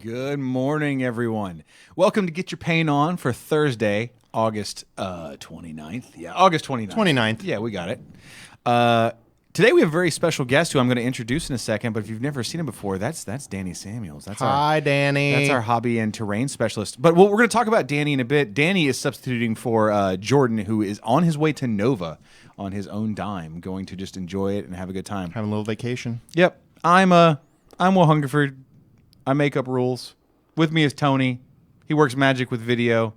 Good morning, everyone. Welcome to Get Your Paint On for Thursday, August 29th. Yeah, August 29th. 29th. Yeah, we got it. Today we have a very special guest who I'm going to introduce in a second, but if you've never seen him before, that's Danny Samuels. Hi, Danny. That's our hobby and terrain specialist. But we're going to talk about Danny in a bit. Danny is substituting for Jordan, who is on his way to Nova on his own dime, going to just enjoy it and have a good time. Having a little vacation. Yep. I'm Will Hungerford. I make up rules. With me is Tony. He works magic with video.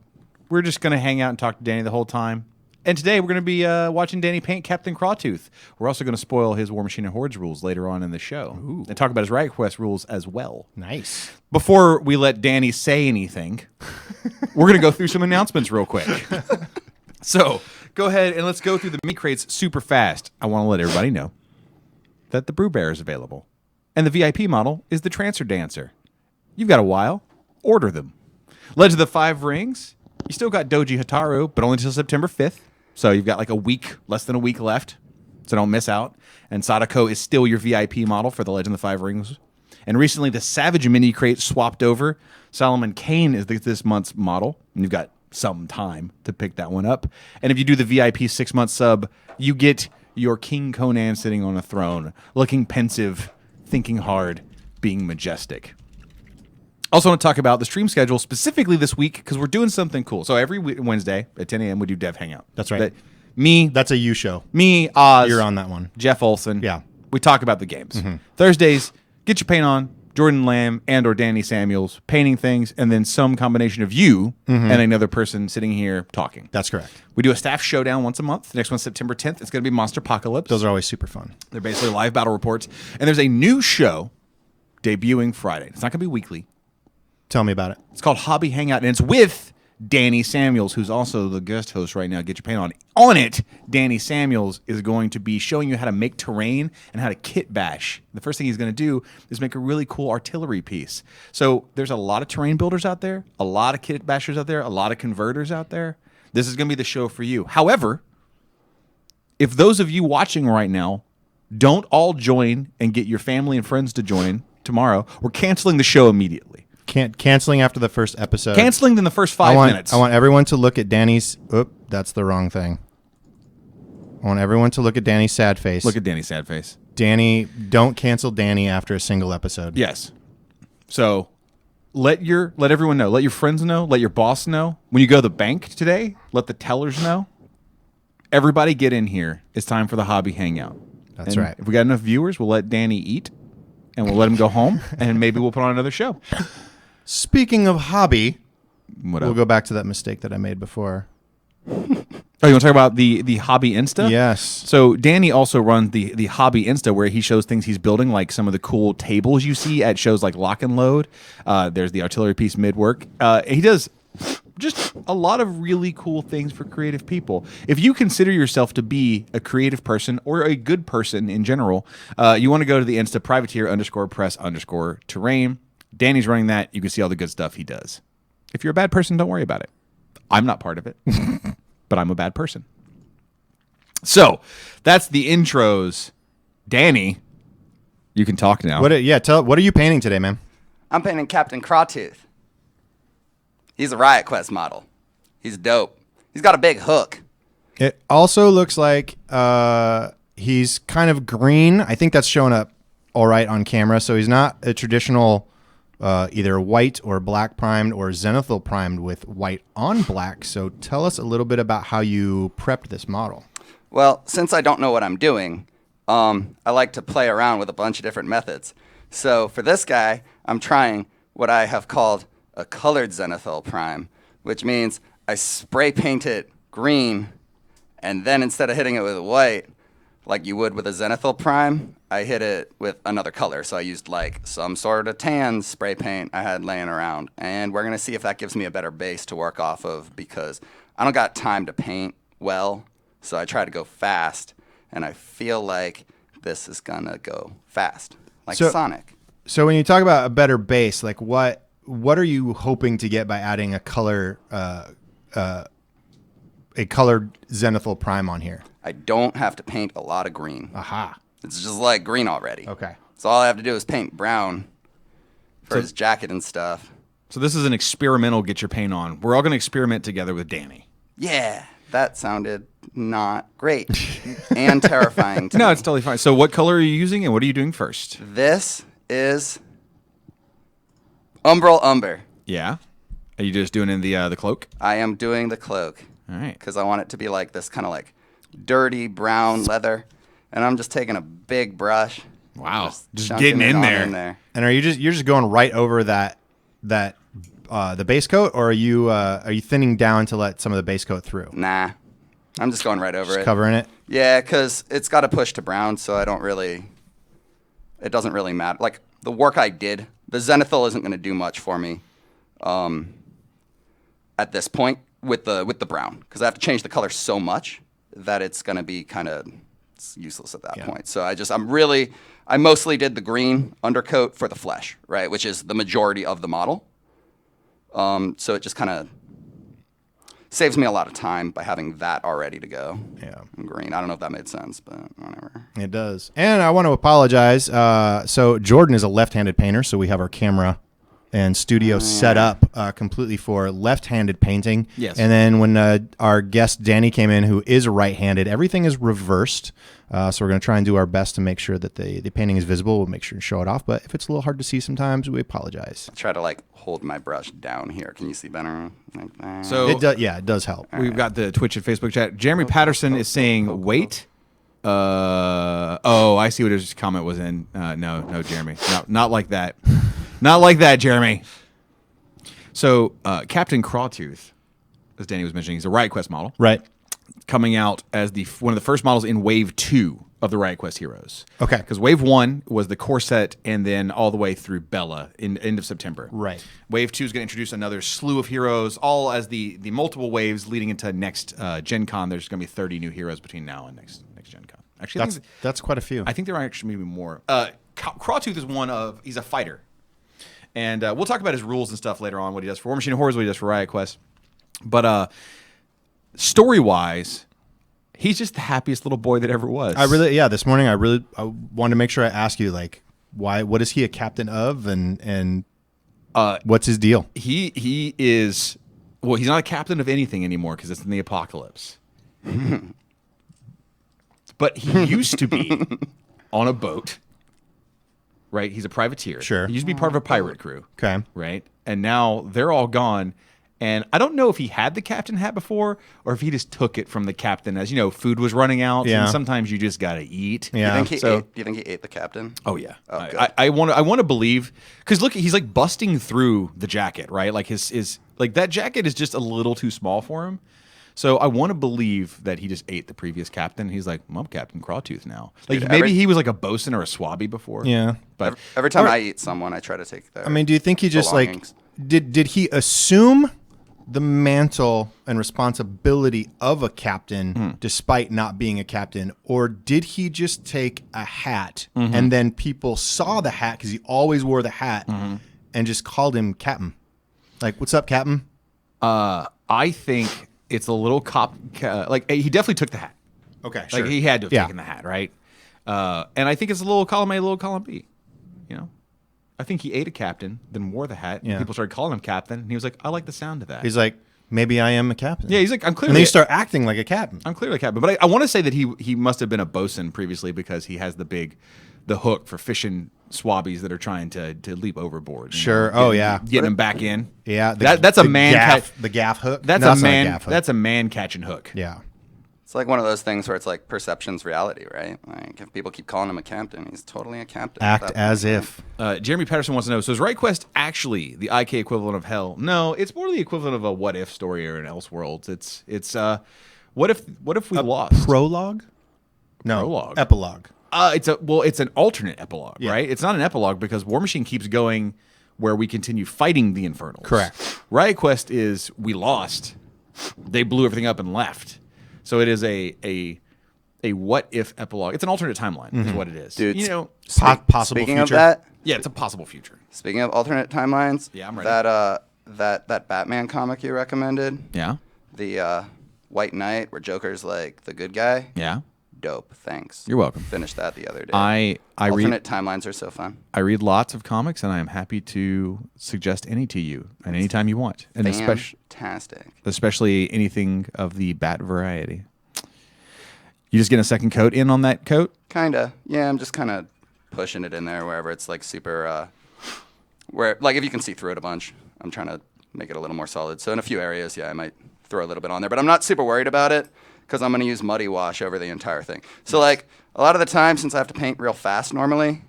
We're just going to hang out and talk to Danny the whole time. And today we're going to be watching Danny paint Captain Crawtooth. We're also going to spoil his War Machine and Hordes rules later on in the show. Ooh. And talk about his Riot Quest rules as well. Nice. Before we let Danny say anything, we're going to go through some announcements real quick. So go ahead and let's go through the meat crates super fast. I want to let everybody know that the Brew Bear is available. And the VIP model is the Transfer Dancer. You've got a while. Order them. Legend of the Five Rings. You still got Doji Hataru, but only until September 5th. So you've got like a week, less than a week left. So don't miss out. And Sadako is still your VIP model for the Legend of the Five Rings. And recently the Savage mini crate swapped over. Solomon Kane is this month's model. And you've got some time to pick that one up. And if you do the VIP 6-month sub, you get your King Conan sitting on a throne, looking pensive, thinking hard, being majestic. Also want to talk about the stream schedule specifically this week because we're doing something cool. So every Wednesday at 10 a.m. we do Dev Hangout. That's right. That's a you show. Me, Oz. You're on that one. Jeff Olson. Yeah. We talk about the games. Mm-hmm. Thursdays, Get Your Paint On, Jordan Lamb and or Danny Samuels painting things, and then some combination of you and another person sitting here talking. That's correct. We do a staff showdown once a month. The next one's September 10th. It's going to be Monster Apocalypse. Those are always super fun. They're basically live battle reports. And there's a new show debuting Friday. It's not going to be weekly. Tell me about it. It's called Hobby Hangout, and it's with Danny Samuels, who's also the guest host right now. Get Your Paint On. On it, Danny Samuels is going to be showing you how to make terrain and how to kit bash. The first thing he's going to do is make a really cool artillery piece. So there's a lot of terrain builders out there, a lot of kit bashers out there, a lot of converters out there. This is going to be the show for you. However, if those of you watching right now don't all join and get your family and friends to join tomorrow, we're canceling the show immediately. Canceling after the first episode. Canceling in the first 5 minutes. I want everyone to look at Danny's... Oop, that's the wrong thing. I want everyone to look at Danny's sad face. Look at Danny's sad face. Danny, don't cancel Danny after a single episode. Yes. So let everyone know. Let your friends know. Let your boss know. When you go to the bank today, let the tellers know. Everybody get in here. It's time for the Hobby Hangout. That's right. If we got enough viewers, we'll let Danny eat, and we'll let him go home, and maybe we'll put on another show. Speaking of hobby, Whatever. we'll go back to that mistake that I made before. Oh, you want to talk about the Hobby Insta? Yes. So Danny also runs the Hobby Insta, where he shows things he's building, like some of the cool tables you see at shows like Lock and Load. There's the artillery piece mid-work. He does just a lot of really cool things for creative people. If you consider yourself to be a creative person or a good person in general, you want to go to the Insta privateer_press_terrain. Danny's running that. You can see all the good stuff he does. If you're a bad person, don't worry about it. I'm not part of it, but I'm a bad person. So that's the intros. Danny, you can talk now. What are you painting today, man? I'm painting Captain Crawtooth. He's a Riot Quest model. He's dope. He's got a big hook. It also looks like he's kind of green. I think that's showing up all right on camera. So he's not a traditional either white or black primed or zenithal primed with white on black. So tell us a little bit about how you prepped this model. Well, since I don't know what I'm doing, I like to play around with a bunch of different methods. So for this guy, I'm trying what I have called a colored zenithal prime, which means I spray paint it green, and then instead of hitting it with white, like you would with a zenithal prime, I hit it with another color. So I used like some sort of tan spray paint I had laying around. And we're going to see if that gives me a better base to work off of, because I don't got time to paint well. So I try to go fast. And I feel like this is going to go fast, like Sonic. So when you talk about a better base, like what are you hoping to get by adding a color, a colored zenithal prime on here? I don't have to paint a lot of green. Aha. It's just like green already. Okay. So all I have to do is paint brown for his jacket and stuff. So this is an experimental get your paint on. We're all going to experiment together with Danny. Yeah, that sounded not great and terrifying to me. No, it's totally fine. So what color are you using and what are you doing first? This is Umbral Umber. Yeah. Are you just doing in the cloak? I am doing the cloak. All right. Because I want it to be like this kind of like dirty brown leather. And I'm just taking a big brush. Wow. Just chunking getting it in on there. And you're just going right over that the base coat, or are you thinning down to let some of the base coat through? Nah. I'm just going right over Just it. covering it? Yeah, because it's got to push to brown, so it doesn't really matter. Like, the work I did, the zenithal isn't going to do much for me at this point with the brown, because I have to change the color so much that it's going to be kind of useless at that point. So I mostly did the green undercoat for the flesh, right, which is the majority of the model. So it just kind of saves me a lot of time by having that all ready to go. Yeah. In green. I don't know if that made sense, but whatever. It does. And I want to apologize. So Jordan is a left-handed painter, so we have our camera and studio set up completely for left-handed painting. Yes. And then when our guest Danny came in, who is right-handed, everything is reversed. So we're going to try and do our best to make sure that the painting is visible. We'll make sure to show it off. But if it's a little hard to see sometimes, we apologize. Try to like hold my brush down here. Can you see better? Like that? So It does help. we've got the Twitch and Facebook chat. Jeremy Patterson is saying, wait. I see what his comment was in. No, Jeremy. No, not like that. Not like that, Jeremy. So Captain Crawtooth, as Danny was mentioning, he's a Riot Quest model. Right. Coming out as one of the first models in Wave 2 of the Riot Quest heroes. Okay. Because Wave 1 was the core set and then all the way through Bella in end of September. Right. Wave 2 is going to introduce another slew of heroes, all as the multiple waves leading into next Gen Con. There's going to be 30 new heroes between now and next Gen Con. Actually, That's quite a few. I think there are actually maybe more. Crawtooth is he's a fighter. And we'll talk about his rules and stuff later on, what he does for War Machine Horrors, what he does for Riot Quest. But story-wise, he's just the happiest little boy that ever was. This morning I wanted to make sure I ask you, like, what is he a captain of, and what's his deal? He is, well, he's not a captain of anything anymore because it's in the apocalypse. But he used to be on a boat, right? He's a privateer. Sure. He used to be part of a pirate crew. Okay. Right? And now they're all gone. And I don't know if he had the captain hat before or if he just took it from the captain as, food was running out. Yeah. And sometimes you just got to eat. Yeah. Do you think he ate the captain? Oh, yeah. Oh, good. I want to believe, because look, he's like busting through the jacket, right? Like his like that jacket is just a little too small for him. So I want to believe that he just ate the previous captain. He's like, I'm Captain Crawtooth now. Like Dude, maybe he was like a bosun or a swabby before. Yeah. But Every time I eat someone, I try to take their do you think he just belongings. did he assume the mantle and responsibility of a captain despite not being a captain, or did he just take a hat and then people saw the hat because he always wore the hat and just called him Captain? Like, what's up, Captain? I think it's a little he definitely took the hat. Okay, sure. Like he had to have taken the hat, right? And I think it's a little column A, a little column B. I think he ate a captain, then wore the hat. And people started calling him captain, and he was like, "I like the sound of that." He's like, maybe I am a captain. Yeah, he's like, "I'm clearly." And then you start acting like a captain. I'm clearly a captain, but I want to say that he must have been a bosun previously because he has the hook for fishing swabbies that are trying to leap overboard. Sure. Getting them back in. Yeah. That's a man. The gaff hook. That's No, a it's not man. gaff hook. That's a man catching hook. Yeah. It's like one of those things where it's like perception's reality, right? Like if people keep calling him a captain, he's totally a captain. at Act that as point. if. Jeremy Patterson wants to know, so is Riot Quest actually the IK equivalent of hell? No, it's more the equivalent of a what if story or an Elseworlds. It's what if we lost? Prologue? No. Prologue. Epilogue. It's an alternate epilogue, right? It's not an epilogue because War Machine keeps going where we continue fighting the Infernals. Correct. Riot Quest is we lost, they blew everything up and left. So it is a what if epilogue. It's an alternate timeline, is what it is. Dude, Possible speaking future. of that, Yeah, it's a possible future. speaking of alternate timelines, Yeah, I'm ready. That Batman comic you recommended, Yeah. the White Knight, where Joker's like the good guy. Yeah. Dope. Thanks. You're welcome. Finished that the other day. I read Alternate timelines are so fun. I read lots of comics, and I am happy to suggest any to you at any time you want, and Fantastic. especially anything of the bat variety. You just getting a second coat in on that coat? Kinda. Yeah, I'm just kind of pushing it in there wherever it's like super, where like if you can see through it a bunch, I'm trying to make it a little more solid. So in a few areas, yeah, I might throw a little bit on there, but I'm not super worried about it because I'm going to use muddy wash over the entire thing. So like a lot of the time, since I have to paint real fast normally,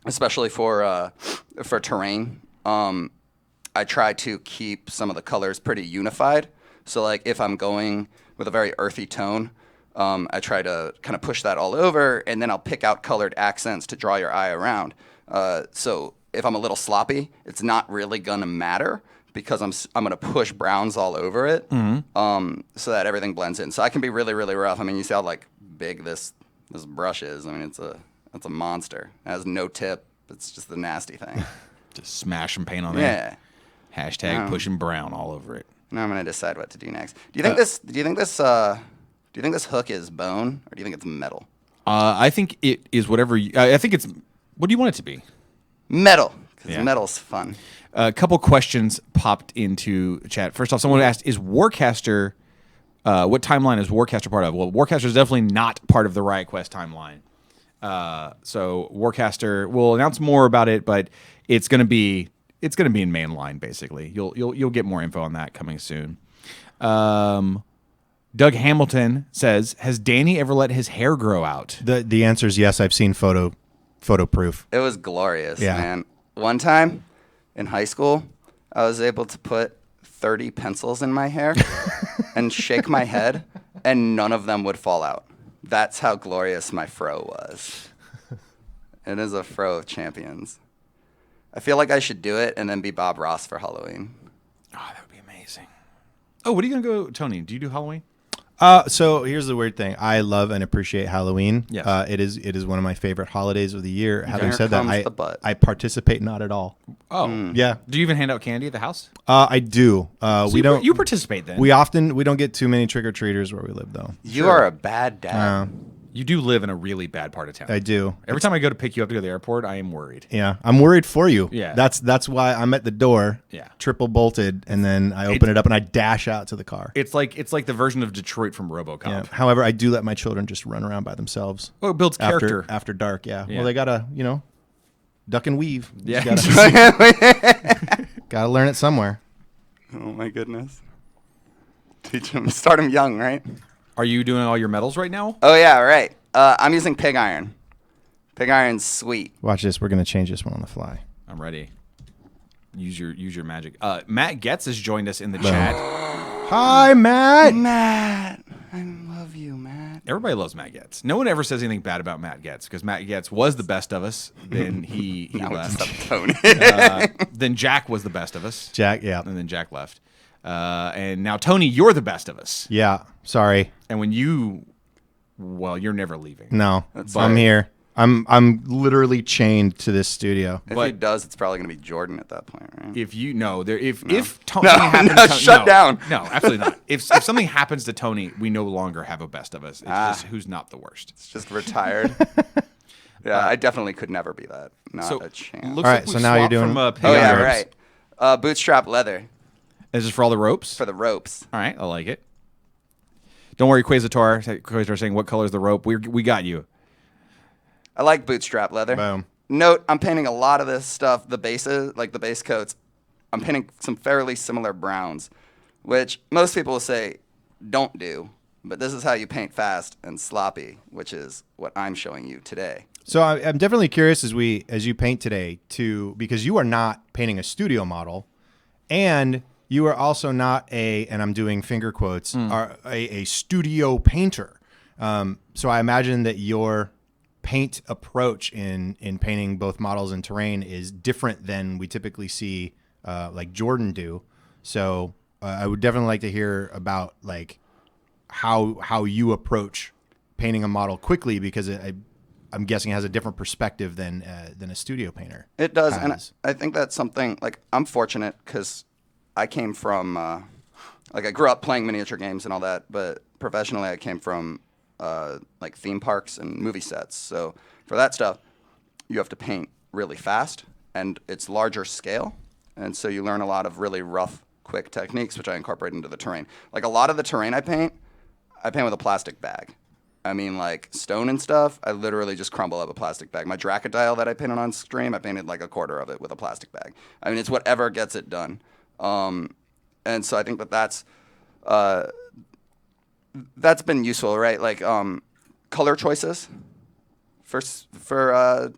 especially for terrain, I try to keep some of the colors pretty unified. So like if I'm going with a very earthy tone, I try to kind of push that all over, and then I'll pick out colored accents to draw your eye around. So if I'm a little sloppy, it's not really gonna matter because I'm gonna push browns all over it, so that everything blends in. So I can be really, really rough. I mean, you see how like big this brush is. I mean, it's a monster. It has no tip. It's just a nasty thing. Just smash some paint on there. Yeah. Hashtag pushing brown all over it. Now I'm gonna decide what to do next. Do you think this hook is bone, or do you think it's metal? I think it is whatever. I think it's. What do you want it to be? Metal, because Yeah. metal's fun. A couple questions popped into chat. First off, someone asked, "Is Warcaster? What timeline is Warcaster part of?" Well, Warcaster is definitely not part of the Riot Quest timeline. So Warcaster, we'll announce more about it, but it's going to be in mainline basically. You'll get more info on that coming soon. Doug Hamilton says, "Has Danny ever let his hair grow out?" The answer is yes. I've seen photo proof. It was glorious, Yeah. man. One time in high school, I was able to put 30 pencils in my hair and shake my head, and none of them would fall out. That's how glorious my fro was. It is a fro of champions. I feel like I should do it and then be Bob Ross for Halloween. Oh, that would be amazing. Oh, what are you gonna go, Tony? Do you do Halloween? So here's the weird thing. I love and appreciate Halloween. Yes. It is one of my favorite holidays of the year. Having Here said that, comes the butt. I participate not at all. Oh, Yeah. Do you even hand out candy at the house? I do. We don't. You participate then. We don't get too many trick or treaters where we live though. You are a bad dad. You do live in a really bad part of town. I do. Every time I go to pick you up to go to the airport, I am worried. Yeah, I'm worried for you. Yeah. That's why I'm at the door. Yeah. Triple bolted, and then I open it up and I dash out to the car. It's like the version of Detroit from RoboCop. Yeah. However, I do let my children just run around by themselves. Oh, it builds character. After dark. Yeah. Yeah. Well, they gotta duck and weave. Yeah. Gotta learn it somewhere. Oh my goodness. Teach him. Start him young, right? Are you doing all your medals right now? Oh yeah, right. I'm using pig iron. Pig iron's sweet. Watch this. We're gonna change this one on the fly. I'm ready. Use your magic. Matt Getz has joined us in the chat. Hi, Matt. Matt, I love you, Matt. Everybody loves Matt Getz. No one ever says anything bad about Matt Getz because Matt Getz was the best of us. Then he Now we just left. have Tony. Then Jack was the best of us. Jack. Yeah. And then Jack left. And now Tony, you're the best of us. Yeah. Sorry. And when you're never leaving. No. That's I'm right. here. I'm literally chained to this studio. If he But- does, it's probably going to be Jordan at that point, right? If Tony No, happens no, to shut down. No, absolutely not. If something happens to Tony, we no longer have a best of us. It's just who's not the worst. It's just retired. Yeah, I definitely could never be that. Not a chance. Looks All right, like we so now you're swapped doing- from, pig Oh yeah, iron. right. Bootstrap leather Is this for all the ropes? for the ropes. All right, I like it. Don't worry, Quasar saying, what color is the rope? We got you. I like bootstrap leather. Boom. Note, I'm painting a lot of this stuff, the bases, like the base coats. I'm painting some fairly similar browns, which most people will say don't do, but this is how you paint fast and sloppy, which is what I'm showing you today. So I'm definitely curious as you paint today because you are not painting a studio model, and you are also not and I'm doing finger quotes, are a studio painter. So I imagine that your paint approach in painting both models and terrain is different than we typically see like Jordan do. So I would definitely like to hear about like how you approach painting a model quickly, because I'm guessing it has a different perspective than a studio painter. It does, has. and I think that's something, like, I'm fortunate because I came from, I grew up playing miniature games and all that, but professionally I came from like theme parks and movie sets. So for that stuff, you have to paint really fast, and it's larger scale, and so you learn a lot of really rough, quick techniques, which I incorporate into the terrain. Like a lot of the terrain I paint with a plastic bag. I mean, like stone and stuff, I literally just crumble up a plastic bag. My Dracodile that I painted on stream, I painted like a quarter of it with a plastic bag. I mean, it's whatever gets it done. And so I think that's been useful, right? Like color choices for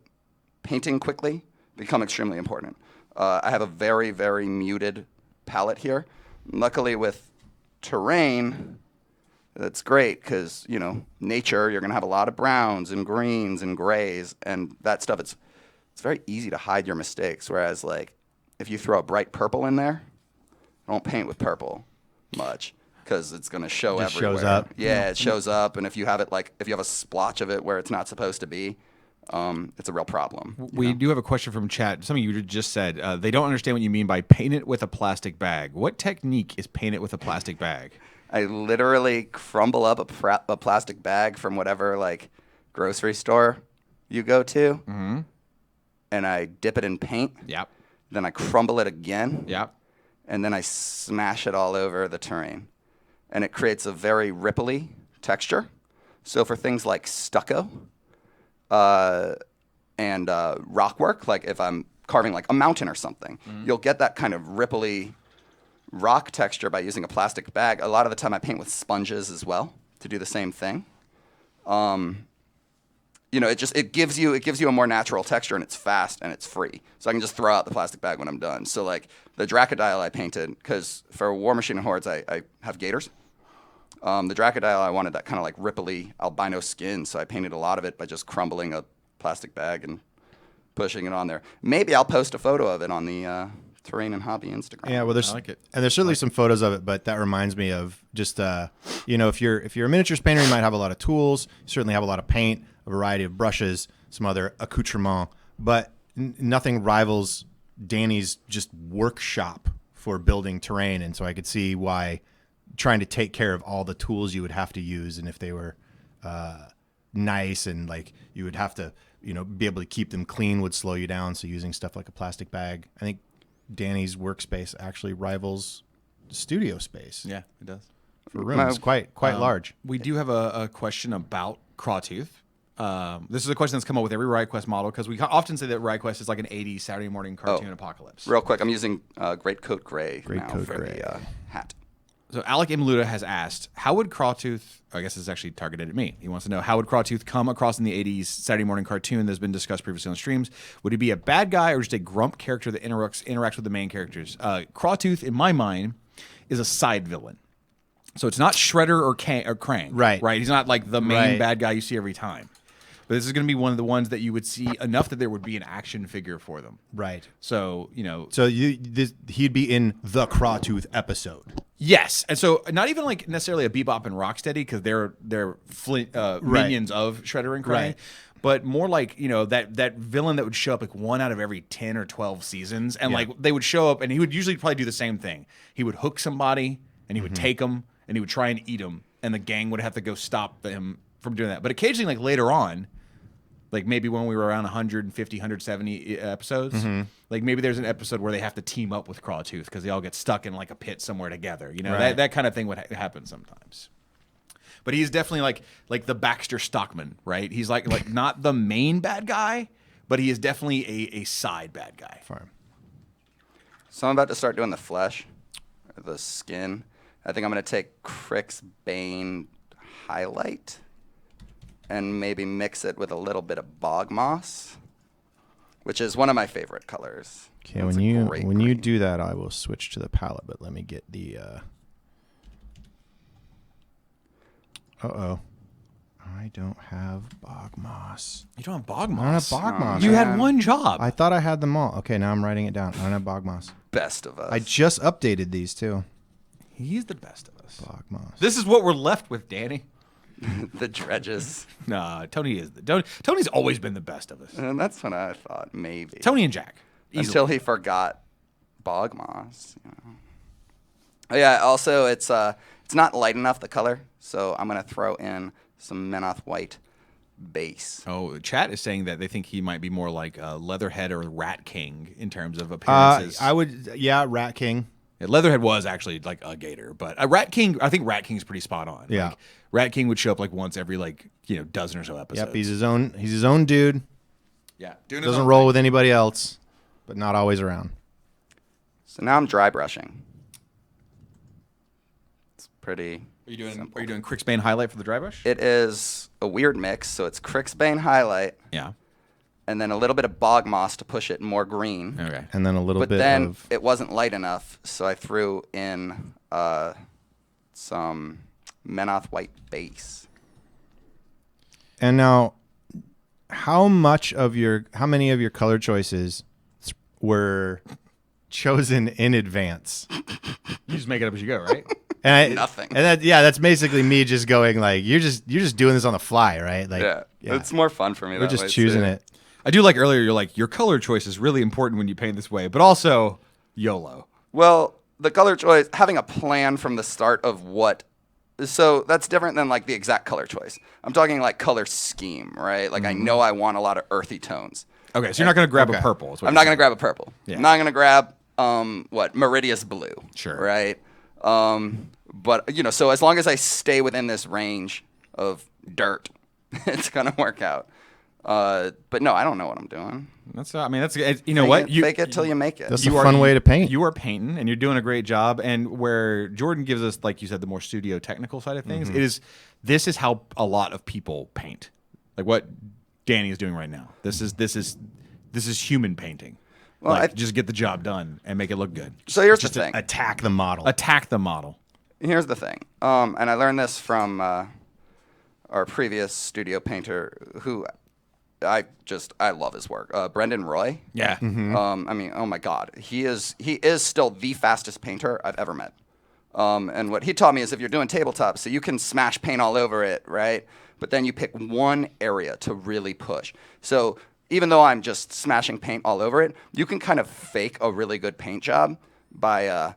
painting quickly become extremely important. I have a very, very muted palette here. Luckily with terrain, that's great because, you know, nature, you're going to have a lot of browns and greens and grays and that stuff. It's very easy to hide your mistakes. Whereas, like, if you throw a bright purple in there, don't paint with purple much because it's going to show Just everywhere. shows up. Yeah, it shows up. And if you have it, like, if you have a splotch of it where it's not supposed to be, it's a real problem. We do have a question from chat. Something you just said. They don't understand what you mean by paint it with a plastic bag. What technique is paint it with a plastic bag? I literally crumble up a plastic bag from whatever like grocery store you go to, and I dip it in paint. Yep. Then I crumble it again. Yep. And then I smash it all over the terrain, and it creates a very ripply texture. So for things like stucco and rock work, like if I'm carving like a mountain or something, you'll get that kind of ripply rock texture by using a plastic bag. A lot of the time I paint with sponges as well to do the same thing. You know, it gives you a more natural texture, and it's fast and it's free. So I can just throw out the plastic bag when I'm done. So like the Dracodile I painted, because for War Machine and Hordes I have gators. The Dracodile, I wanted that kind of like ripply albino skin, so I painted a lot of it by just crumbling a plastic bag and pushing it on there. Maybe I'll post a photo of it on the Terrain and Hobby Instagram. Yeah, well, I like it. and there's certainly some photos of it, but that reminds me of just you know, if you're a miniatures painter, you might have a lot of tools. You certainly have a lot of paint, a variety of brushes, some other accoutrements, but nothing rivals Danny's just workshop for building terrain. And so I could see why trying to take care of all the tools you would have to use, and if they were nice and like you would have to, you know, be able to keep them clean would slow you down. So using stuff like a plastic bag, I think Danny's workspace actually rivals studio space. Yeah, it does. For rooms, quite large. We do have a question about Crawtooth. This is a question that's come up with every Riot Quest model, because we often say that Riot Quest is like an 80s Saturday morning cartoon apocalypse. Real quick, I'm using Great Coat Gray Great now Coat for Gray. the hat. So Alec Imluda has asked, how would Crawtooth, I guess it's actually targeted at me. He wants to know, how would Crawtooth come across in the 80s Saturday morning cartoon that's been discussed previously on streams? Would he be a bad guy or just a grump character that interacts with the main characters? Crawtooth, in my mind, is a side villain. So it's not Shredder or Krang. Right. Right. He's not like the main Right. bad guy you see every time. But this is going to be one of the ones that you would see enough that there would be an action figure for them. Right. So, you know. So he'd be in the Crawtooth episode. Yes. And so not even like necessarily a Bebop and Rocksteady, because they're minions of Shredder and Krang. Right. But more like, you know, that villain that would show up like 1 out of every 10 or 12 seasons. And like they would show up and he would usually probably do the same thing. He would hook somebody and he would take them and he would try and eat them. And the gang would have to go stop him from doing that. But occasionally, like later on, like maybe when we were around 150, 170 episodes, like maybe there's an episode where they have to team up with Crawtooth because they all get stuck in like a pit somewhere together. You know, Right. that kind of thing would happen sometimes. But he's definitely like the Baxter Stockman, right? He's like not the main bad guy, but he is definitely a side bad guy. Farm. So I'm about to start doing the flesh, or the skin. I think I'm going to take Crick's Bane highlight and maybe mix it with a little bit of bog moss, which is one of my favorite colors. Okay, It's when a you great you green. do that, I will switch to the palette. But let me get the. I don't have bog moss. You don't have bog I don't moss. have bog moss. You man. had one job. I thought I had them all. Okay, now I'm writing it down. I don't have bog moss. Best of us. I just updated these too. He's the best of us. Bog moss. This is what we're left with, Danny. the dredges. Nah, Tony is. Tony's always been the best of us. And that's what I thought, maybe. Tony and Jack. Easily. Until he forgot bog moss. You know. Oh, yeah, also it's not light enough, the color, so I'm going to throw in some Menoth White base. Oh, chat is saying that they think he might be more like Leatherhead or Rat King in terms of appearances. Rat King. Yeah, Leatherhead was actually like a gator, but Rat King, I think Rat King's pretty spot on. Yeah. Like, Rat King would show up like once every dozen or so episodes. Yep, he's his own dude. Yeah. Doesn't roll with anybody else, but not always around. So now I'm dry brushing. It's pretty Are you doing simple. Are you doing Crixbane highlight for the dry brush? It is a weird mix, so it's Crixbane highlight Yeah. and then a little bit of bog moss to push it more green. Okay. And then a little But bit then of it wasn't light enough, so I threw in some Menoth White base. And now, how many of your color choices were chosen in advance? You just make it up as you go, right? And Nothing. And that's basically me just going like, you're just doing this on the fly, right? Like, Yeah, it's more fun for me. we're just choosing it. I do like earlier, you're like, your color choice is really important when you paint this way, but also YOLO. Well, the color choice, having a plan from the start of what. So that's different than like the exact color choice. I'm talking like color scheme, right? Like I know I want a lot of earthy tones. Okay, so you're not going to grab Okay. a purple. is what I'm you're not going to saying. grab a purple. Yeah. I'm not going to grab Meridius blue. Sure. Right. But so as long as I stay within this range of dirt, it's going to work out. But no, I don't know what I'm doing. That's you know what? Fake it till you make it. That's a fun way to paint. You are painting, and you're doing a great job. And where Jordan gives us, like you said, the more studio technical side of things, this is how a lot of people paint. Like what Danny is doing right now. This is human painting. Well, like, just get the job done and make it look good. So here's Just the thing. attack the model. Attack the model. Here's the thing. And I learned this from our previous studio painter, who I love his work. Brendan Roy. Yeah. I mean, oh my God, he is still the fastest painter I've ever met. And what he taught me is if you're doing tabletop, so you can smash paint all over it, right? But then you pick one area to really push. So even though I'm just smashing paint all over it, you can kind of fake a really good paint job by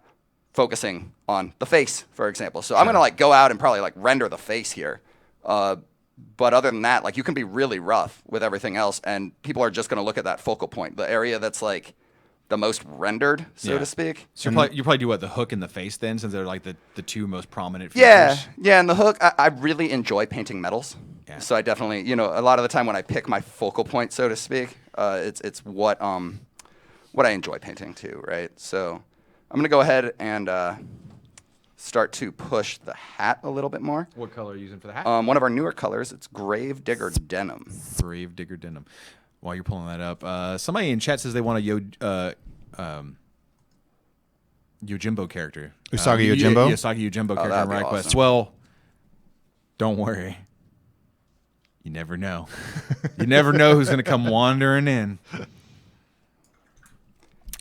focusing on the face, for example. So I'm gonna like go out and probably like render the face here. But other than that, like you can be really rough with everything else, and people are just going to look at that focal point, the area that's like the most rendered, so to speak. So you probably do what, the hook and the face then, since they're like the two most prominent Yeah, features? yeah, and the hook, I really enjoy painting metals. Yeah. So I definitely, a lot of the time when I pick my focal point, so to speak, it's what I enjoy painting too, right? So I'm going to go ahead and start to push the hat a little bit more. What color are you using for the hat? One of our newer colors, it's Grave Digger Denim. Grave Digger Denim. While you're pulling that up, somebody in chat says they want a Yojimbo character. Usagi Yojimbo? Usagi Yojimbo character in that'd be Riot Quest. awesome. Well, don't worry. You never know. You never know who's going to come wandering in.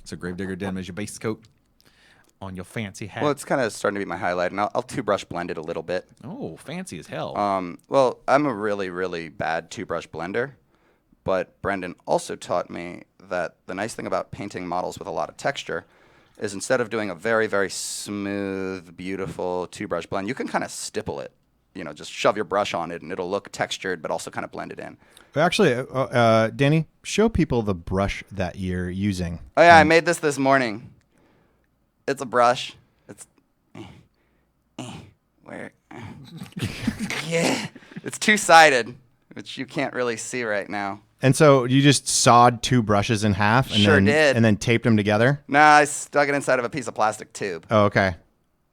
So Grave Digger Denim is your base coat on your fancy hat. Well, it's kind of starting to be my highlight, and I'll two-brush blend it a little bit. Oh, fancy as hell. Well, I'm a really, really bad two-brush blender, but Brendan also taught me that the nice thing about painting models with a lot of texture is instead of doing a very, very smooth, beautiful two-brush blend, you can kind of stipple it. Just shove your brush on it, and it'll look textured, but also kind of blend it in. Actually, Danny, show people the brush that you're using. Oh, yeah, I made this morning. It's a brush. It's where yeah, it's two-sided, which you can't really see right now. And so you just sawed two brushes in half and Sure did. and then taped them together? Nah, I stuck it inside of a piece of plastic tube. Oh, okay.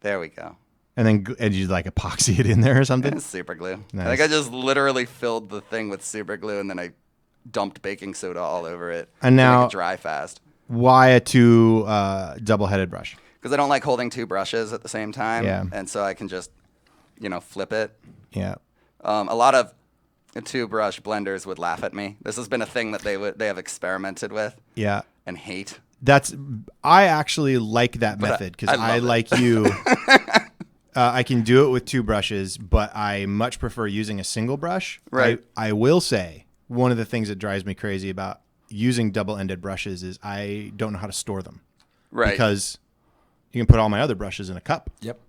There we go. And you like epoxy it in there or something? Super glue. Nice. I think I just literally filled the thing with super glue, and then I dumped baking soda all over it And to now- make it dry fast. Why a two double-headed brush? Because I don't like holding two brushes at the same time. Yeah. And so I can just, flip it. Yeah. A lot of two-brush blenders would laugh at me. This has been a thing that they have experimented with Yeah. and hate. I actually like that method because I love it. like you. I can do it with two brushes, but I much prefer using a single brush. Right. I will say one of the things that drives me crazy about using double-ended brushes is I don't know how to store them. Right. Because you can put all my other brushes in a cup, yep.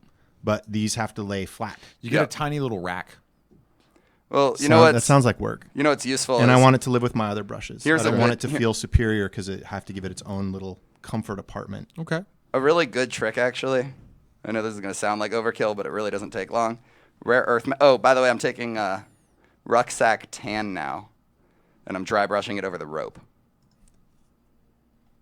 but these have to lay flat. You get Yep. a tiny little rack. Well, you know what? That sounds like work. You know what's useful? And I want it to live with my other brushes. Here's I don't a want it good- to feel superior because I have to give it its own little comfort apartment. Okay. a really good trick, actually. I know this is going to sound like overkill, but it really doesn't take long. Rare earth. Oh, by the way, I'm taking rucksack tan now, and I'm dry brushing it over the rope.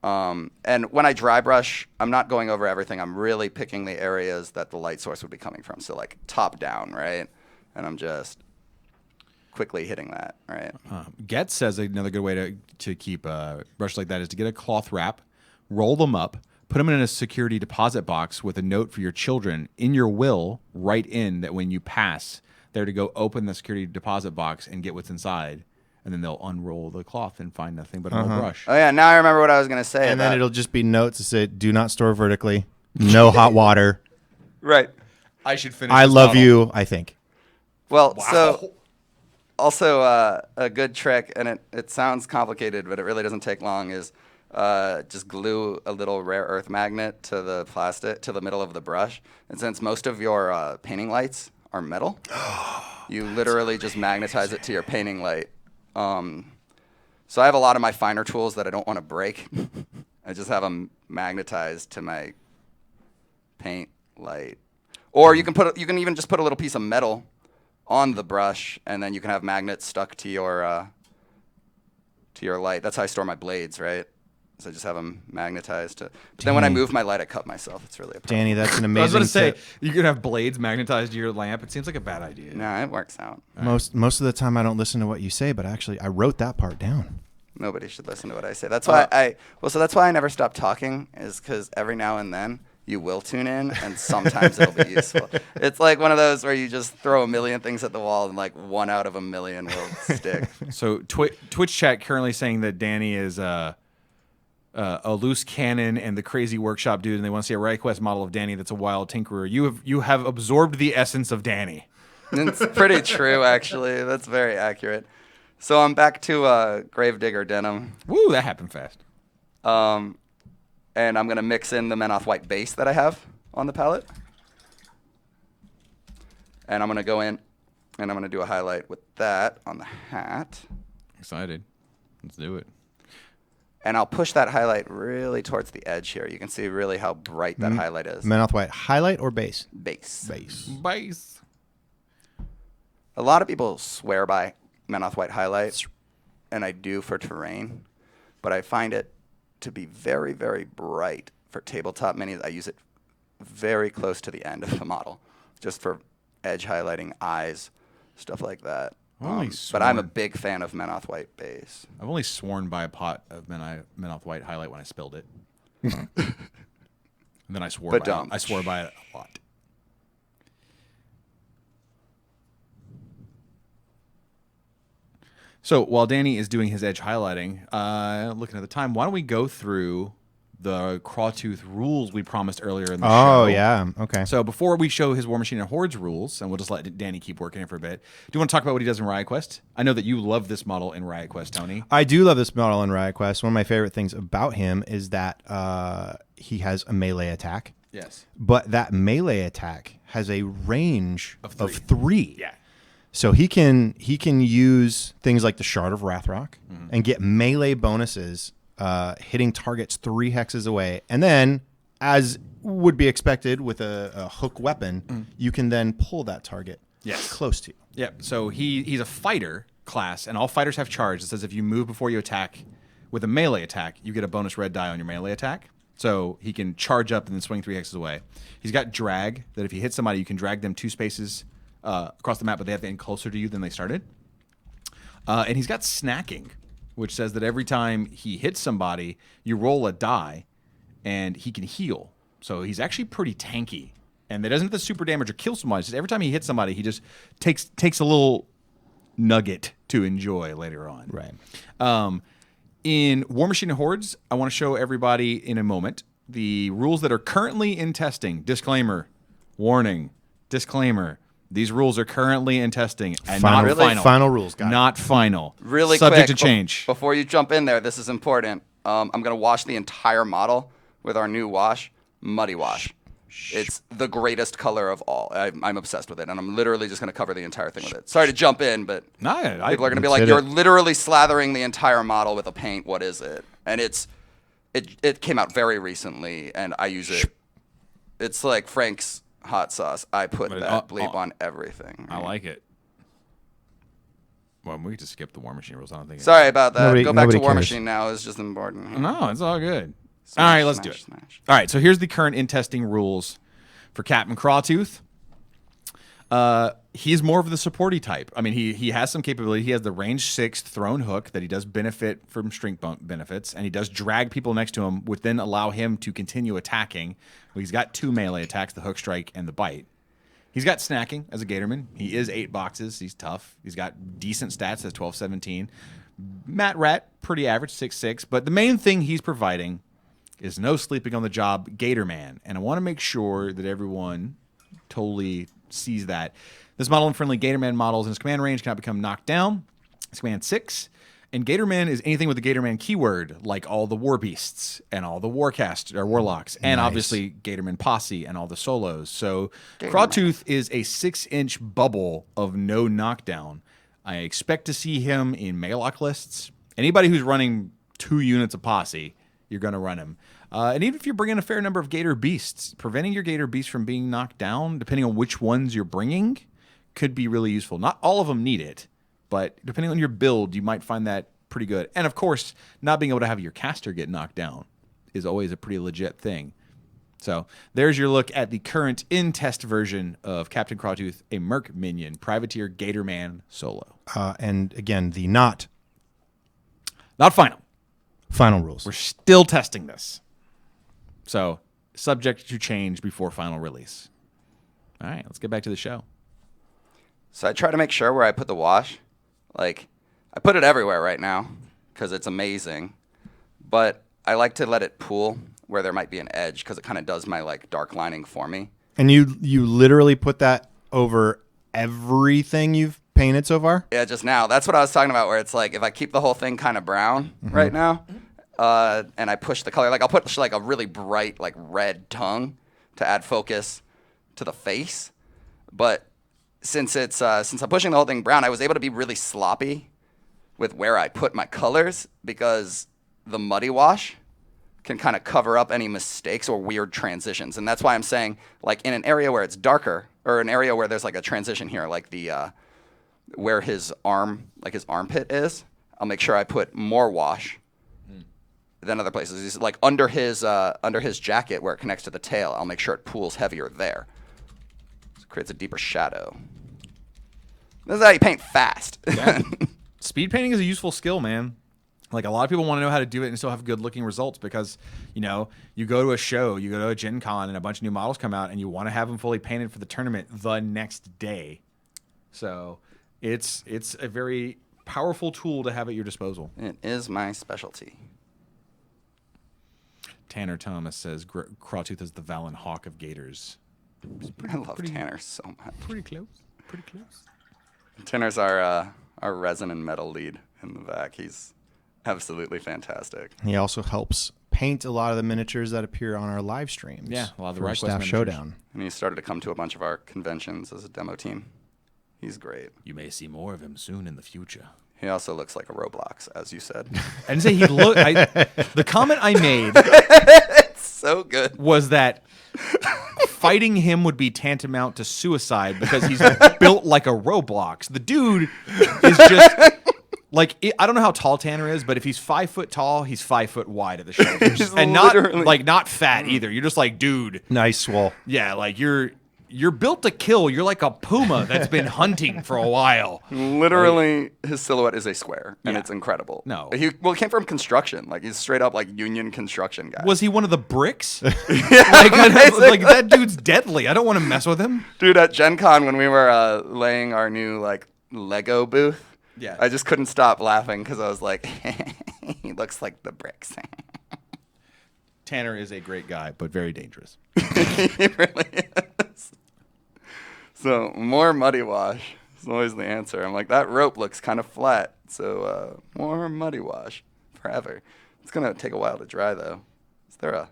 And when I dry brush, I'm not going over everything. I'm really picking the areas that the light source would be coming from. So like top down, right? And I'm just quickly hitting that, right? Get says another good way to keep a brush like that is to get a cloth wrap, roll them up, put them in a security deposit box with a note for your children in your will, write in that when you pass, they're to go open the security deposit box and get what's inside. And then they'll unroll the cloth and find nothing but an old brush. Oh, yeah. Now I remember what I was going to say. And then it'll just be notes that say, do not store vertically, no hot water. Right. I should finish I this love model. you, I think. Well, Wow. so also a good trick, and it sounds complicated, but it really doesn't take long, is just glue a little rare earth magnet to the plastic, to the middle of the brush. And since most of your painting lights are metal, you literally just magnetize it to your painting light. So I have a lot of my finer tools that I don't want to break. I just have them magnetized to my paint light. Or you can even just put a little piece of metal on the brush, and then you can have magnets stuck to your light. That's how I store my blades, right? So I just have them magnetized to. But then when I move my light, I cut myself. It's really a problem. Danny, that's an I was amazing going to say, tip. you could have blades magnetized to your lamp. It seems like a bad idea. No, it works out. Most of the time I don't listen to what you say, but actually I wrote that part down. Nobody should listen to what I say. That's why that's why I never stop talking, is because every now and then you will tune in, and sometimes it'll be useful. It's like one of those where you just throw a million things at the wall, and like 1 out of a million will stick. So Twitch chat currently saying that Danny is a loose cannon and the crazy workshop dude, and they want to see a Riot Quest model of Danny that's a wild tinkerer. You have absorbed the essence of Danny. It's pretty true, actually. That's very accurate. So I'm back to Gravedigger denim. Woo, that happened fast. And I'm going to mix in the Menoth White base that I have on the palette. And I'm going to go in and I'm going to do a highlight with that on the hat. Excited. Let's do it. And I'll push that highlight really towards the edge here. You can see really how bright that highlight is. Menoth White, highlight or base? Base. Base. A lot of people swear by Menoth White highlight, and I do for terrain, but I find it to be very, very bright for tabletop minis. I use it very close to the end of the model, just for edge highlighting, eyes, stuff like that. But I'm a big fan of Menoth White base. I've only sworn by a pot of Menoth White highlight when I spilled it. And then I swore I swore by it a lot. So while Danny is doing his edge highlighting, looking at the time, why don't we go through the Crawtooth rules we promised earlier in the show? Oh, yeah. Okay. So before we show his War Machine and Hordes rules, and we'll just let Danny keep working it for a bit, do you want to talk about what he does in Riot Quest? I know that you love this model in Riot Quest, Tony. I do love this model in Riot Quest. One of my favorite things about him is that he has a melee attack. Yes. But that melee attack has a range of three. Yeah. So he can use things like the Shard of Wrathrock and get melee bonuses hitting targets 3 hexes away. And then, as would be expected with a hook weapon, you can then pull that target close to you. Yep. So he's a fighter class, and all fighters have charge. It says if you move before you attack with a melee attack, you get a bonus red die on your melee attack. So he can charge up and then swing 3 hexes away. He's got drag, that if you hit somebody, you can drag them 2 spaces across the map, but they have to end closer to you than they started. And he's got snacking, which says that every time he hits somebody, you roll a die, and he can heal. So he's actually pretty tanky. And that doesn't have to super damage or kill someone. It's just every time he hits somebody, he just takes a little nugget to enjoy later on. Right. In War Machine and Hordes, I want to show everybody in a moment the rules that are currently in testing. Disclaimer, warning, disclaimer. These rules are currently in testing and not final. Final rules, guys. Not final. Really subject quick, to change. Before you jump in there, this is important. I'm going to wash the entire model with our new wash, Muddy Wash. It's the greatest color of all. I'm obsessed with it, and I'm literally just going to cover the entire thing with it. Sorry to jump in, but people are going to be like, "You're literally slathering the entire model with a paint. What is it?" And it came out very recently, and I use it. It's like Frank's hot sauce. I put that bleep on everything. I like it. Well, we could just skip the War Machine rules. I don't think. Sorry about that. Go back to War cares. Machine now. It's just important. No, it's all good. Smash, all right, let's do it. Smash. All right, so here's the current in testing rules for Captain Crawtooth. He's more of the supporty type. I mean, he has some capability. He has the range 6 thrown hook that he does benefit from strength benefits, and he does drag people next to him, would then allow him to continue attacking. Well, he's got 2 melee attacks, the hook strike and the bite. He's got snacking as a Gatorman. He is 8 boxes. He's tough. He's got decent stats as 12-17. Matt Rat, pretty average, 6'6". But the main thing he's providing is no sleeping on the job Gatorman. And I want to make sure that everyone totally sees that. This model and friendly Gatorman models in his command range cannot become knocked down. It's command 6. And Gatorman is anything with the Gatorman keyword, like all the War Beasts and all the Warlocks, and obviously Gatorman Posse and all the solos. So Crawtooth is a 6-inch bubble of no knockdown. I expect to see him in Maylock lists. Anybody who's running 2 units of Posse, you're going to run him. And even if you're bringing a fair number of Gator Beasts, preventing your Gator Beasts from being knocked down, depending on which ones you're bringing, could be really useful. Not all of them need it, but depending on your build, you might find that pretty good. And of course, not being able to have your caster get knocked down is always a pretty legit thing. So there's your look at the current in-test version of Captain Crawtooth, a Merc minion, Privateer Gatorman solo. And again, the not final rules. We're still testing this. So subject to change before final release. All right, let's get back to the show. So I try to make sure where I put the wash. Like, I put it everywhere right now because it's amazing. But I like to let it pool where there might be an edge because it kind of does my, like, dark lining for me. And you literally put that over everything you've painted so far? Yeah, just now. That's what I was talking about, where it's like if I keep the whole thing kind of brown right now and I push the color, like I'll put like a really bright like red tongue to add focus to the face. But since I'm pushing the whole thing brown, I was able to be really sloppy with where I put my colors because the muddy wash can kind of cover up any mistakes or weird transitions. And that's why I'm saying, like, in an area where it's darker or an area where there's like a transition here, like the where his armpit is, I'll make sure I put more wash than other places. He's like under his jacket where it connects to the tail, I'll make sure it pools heavier there. So it creates a deeper shadow. This is how you paint fast. Yeah. Speed painting is a useful skill, man. Like, a lot of people want to know how to do it and still have good looking results because, you know, you go to a show, you go to a Gen Con and a bunch of new models come out and you want to have them fully painted for the tournament the next day. So it's a very powerful tool to have at your disposal. It is my specialty. Tanner Thomas says Crawtooth is the Valen Hawk of Gators. I love Tanner so much. Pretty close. Pretty close. Tanner's our resin and metal lead in the back. He's absolutely fantastic. He also helps paint a lot of the miniatures that appear on our live streams. Yeah, a lot of the for Riot Quest Staff miniatures. Showdown. And he started to come to a bunch of our conventions as a demo team. He's great. You may see more of him soon in the future. He also looks like a Roblox, as you said. I didn't say he looked. The comment I made It's so good. was that fighting him would be tantamount to suicide because he's built like a Roblox. The dude is just like, I don't know how tall Tanner is, but if he's 5 foot tall, he's 5 foot wide at the shoulders, and not fat either. You're just like, dude, Nice swole. yeah, like you're built to kill. You're like a puma that's been hunting for a while. Literally, his silhouette is a square, and Yeah. it's incredible. No. He came from construction. Like, he's straight up, like, union construction guy. Was he one of the bricks? like that dude's deadly. I don't want to mess with him. Dude, at Gen Con, when we were laying our new, like, Lego booth, Yeah. I just couldn't stop laughing because I was like, he looks like the bricks. Tanner is a great guy, but very dangerous. He really is. So, more muddy wash is always the answer. I'm like, that rope looks kind of flat, so more muddy wash forever. It's going to take a while to dry, though. Is there a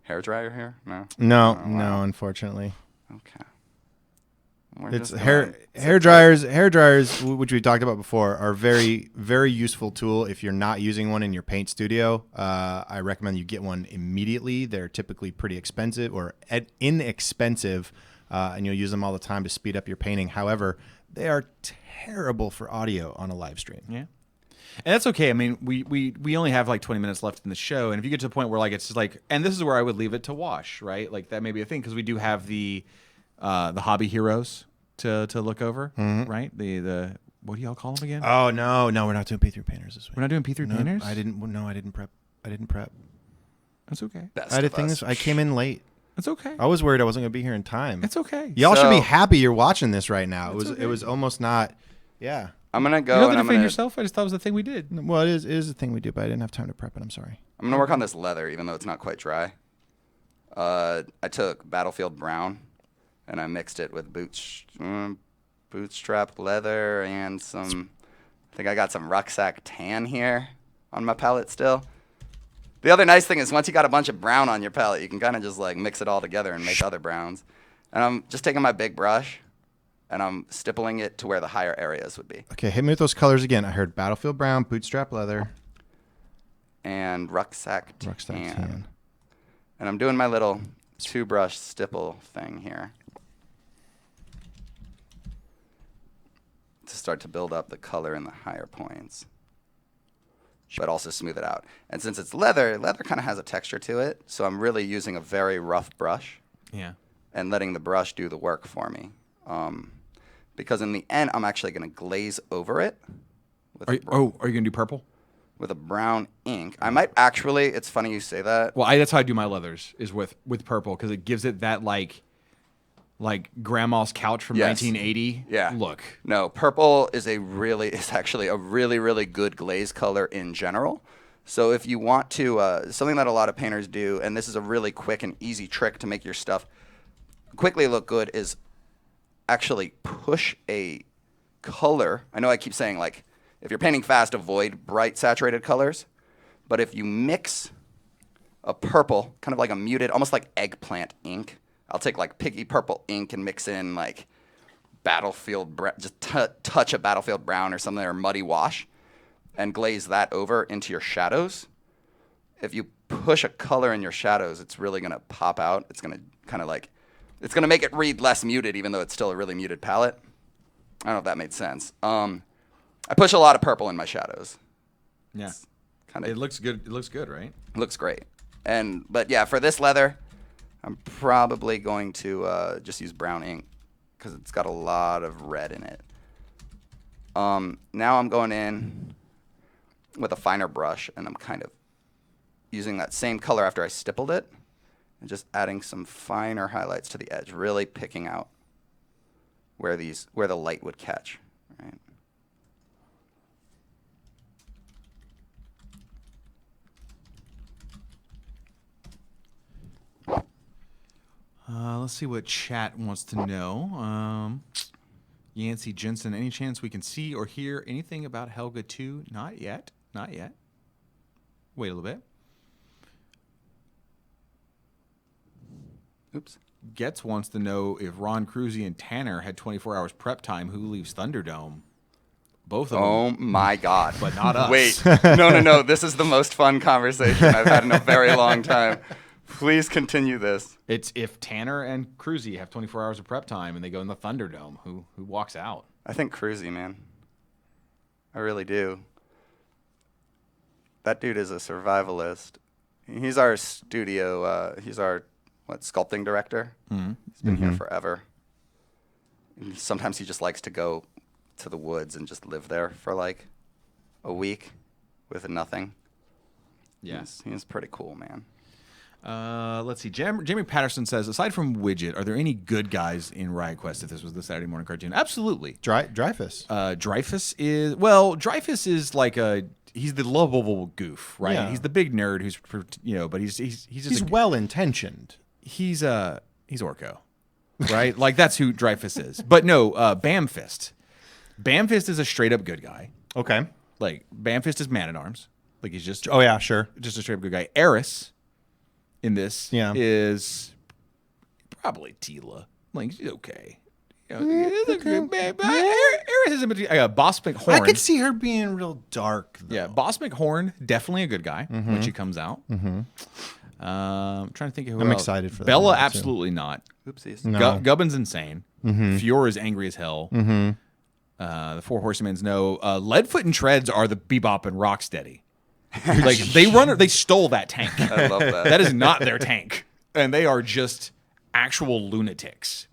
hair dryer here? No. No, Oh, no, wow. unfortunately. Okay. We're It's just hair going hair dryers, which we talked about before, are very, very useful tool if you're not using one in your paint studio. I recommend you get one immediately. They're typically pretty expensive or inexpensive, and you'll use them all the time to speed up your painting. However, they are terrible for audio on a live stream. Yeah. And that's okay. I mean, we only have like 20 minutes left in the show, and if you get to the point where like it's just like, and this is where I would leave it to wash, right? Like that may be a thing because we do have the hobby heroes to look over, right? The what do y'all call them again? Oh no, we're not doing P3 painters this week. We're not doing P3 painters. I didn't prep. That's okay. Best I had a of thing us. I came in late. That's okay. I was worried I wasn't gonna be here in time. It's okay. Y'all should be So- happy you're watching this right now. It's okay. It was almost not. Yeah. I'm gonna go You don't and have I'm to defend gonna yourself. I just thought it was the thing we did. Well, it is a thing we do, but I didn't have time to prep it. I'm sorry. I'm gonna work on this leather, even though it's not quite dry. I took Battlefield Brown, and I mixed it with bootstrap leather and some. I think I got some rucksack tan here on my palette still. The other nice thing is once you got a bunch of brown on your palette, you can kind of just like mix it all together and make other browns. And I'm just taking my big brush, and I'm stippling it to where the higher areas would be. Okay, hit me with those colors again. I heard Battlefield Brown, Bootstrap Leather, And rucksack Rockstar tan. Tan. And I'm doing my little two-brush stipple thing here to start to build up the color in the higher points, but also smooth it out. And since it's leather kind of has a texture to it, so I'm really using a very rough brush Yeah. and letting the brush do the work for me. Because in the end, I'm actually going to glaze over it with, Are you gonna do purple? with a brown ink. I might actually, it's funny you say that. Well, that's how I do my leathers is with purple because it gives it that like grandma's couch from Yes. 1980 Yeah. look. No, purple is actually a really, really good glaze color in general. So if you want to, something that a lot of painters do, and this is a really quick and easy trick to make your stuff quickly look good, is actually push a color. I know I keep saying like, if you're painting fast, avoid bright saturated colors. But if you mix a purple, kind of like a muted, almost like eggplant ink, I'll take like piggy purple ink and mix in like battlefield, just touch a battlefield brown or something, or muddy wash, and glaze that over into your shadows. If you push a color in your shadows, it's really going to pop out. It's going to kind of like, it's going to make it read less muted, even though it's still a really muted palette. I don't know if that made sense. I push a lot of purple in my shadows. Yeah. Kind It of looks good. It looks good, right? looks great. But yeah, for this leather, I'm probably going to just use brown ink because it's got a lot of red in it. Now I'm going in with a finer brush, and I'm kind of using that same color after I stippled it, and just adding some finer highlights to the edge, really picking out where the light would catch. Right. Let's see what chat wants to know. Yancey Jensen, any chance we can see or hear anything about Helga 2? Not yet. Not yet. Wait a little bit. Oops. Getz wants to know if Ron Cruzy and Tanner had 24 hours prep time. Who leaves Thunderdome? Both of them. Oh my God. But not us. Wait. No. This is the most fun conversation I've had in a very long time. Please continue this. It's if Tanner and Cruzy have 24 hours of prep time and they go in the Thunderdome, who walks out? I think Cruzy, man. I really do. That dude is a survivalist. He's our studio, he's our, sculpting director. Mm-hmm. He's been here forever. And sometimes he just likes to go to the woods and just live there for like a week with nothing. Yes. He's pretty cool, man. Let's see. Jamie Patterson says, aside from Widget, are there any good guys in Riot Quest if this was the Saturday morning cartoon? Absolutely. Dreyfus. Dreyfus is like he's the lovable goof, right? Yeah. He's the big nerd who's, but he's just He's well intentioned. he's Orko, right? Like that's who Dreyfus is. But no, Bamfist. Bamfist is a straight up good guy. Okay. Like Bamfist is Man at Arms. Like he's just Oh yeah, sure. just a straight up good guy. Eris in this Yeah. is probably Tila. Like, she's okay. You know, Eris is in between. Boss McHorn. I could see her being real dark, though. Yeah, Boss McHorn, definitely a good guy when she comes out. I'm trying to think of who I'm else. excited for that Bella, one, too. absolutely not. Oopsies. No. Gubbin's insane. Fiora's angry as hell. The Four Horsemen's no. Leadfoot and Treads are the Bebop and Rocksteady. Like they stole that tank. I love that. That is not their tank, and they are just actual lunatics.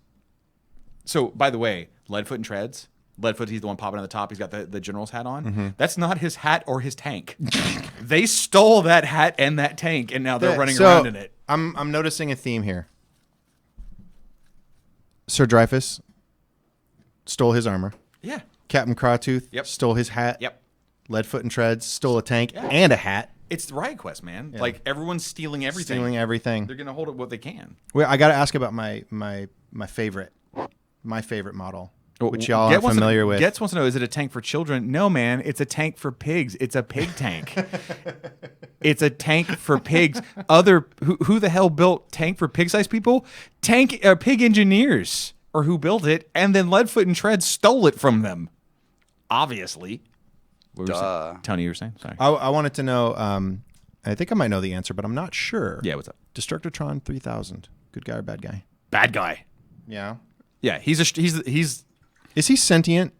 So, by the way, Leadfoot and Treads. Leadfoot, he's the one popping on the top. He's got the general's hat on. That's not his hat or his tank. They stole that hat and that tank, and now they're running around in it. I'm noticing a theme here. Sir Dreyfus stole his armor. Yeah. Captain Crawtooth Yep. stole his hat. Yep. Leadfoot and Treads stole a tank and a hat. It's the Riot Quest, man. Like, everyone's stealing everything. Stealing everything. They're going to hold it what they can. Well, I got to ask about my favorite model, which y'all are Get wants to- familiar with. Getz wants to know, is it a tank for children? No, man. It's a tank for pigs. It's a pig tank. It's a tank for pigs. Who the hell built tank for pig-sized people? Pig engineers, or who built it, and then Leadfoot and Tread stole it from them. Obviously. What were you saying? Tony, you were saying? Sorry. I wanted to know. I think I might know the answer, but I'm not sure. Yeah, what's up? Destructron 3000. Good guy or bad guy? Bad guy. Yeah. Yeah, he's Is he sentient?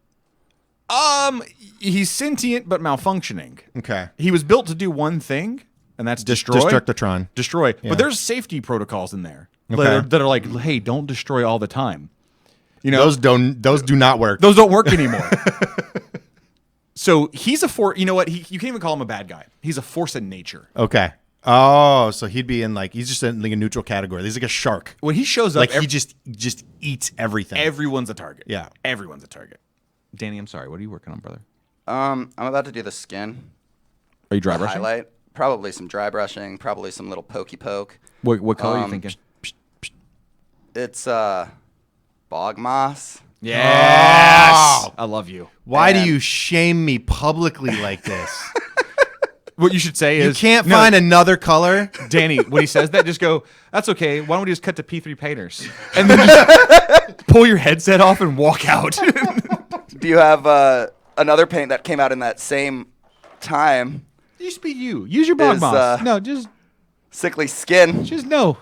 he's sentient but malfunctioning. Okay. He was built to do one thing, and that's destroy. Destructotron. Destroy. Yeah. But there's safety protocols in there Okay. that are like, hey, don't destroy all the time. You know, Those do not work. those don't work anymore. So he's a force. You know what? You can't even call him a bad guy. He's a force in nature. Okay. Oh, so he'd be in he's just in like a neutral category. He's like a shark. When he shows up, Like he just eats everything. everyone's a target. Yeah. Everyone's a target. Danny, I'm sorry. What are you working on, brother? I'm about to do the skin. Are you dry The brushing? highlight. Probably some dry brushing. Probably some little pokey poke. What color are you thinking? It's bog moss. Yes. Oh. I love you. Why do And- you shame me publicly like this? What you should say You is can't no, find another color. Danny, when he says that, just go, that's okay. Why don't we just cut to P3 painters? And then just pull your headset off and walk out. Do you have another paint that came out in that same time? Just be you. Use your bog Is, moss. No, just Sickly skin. no.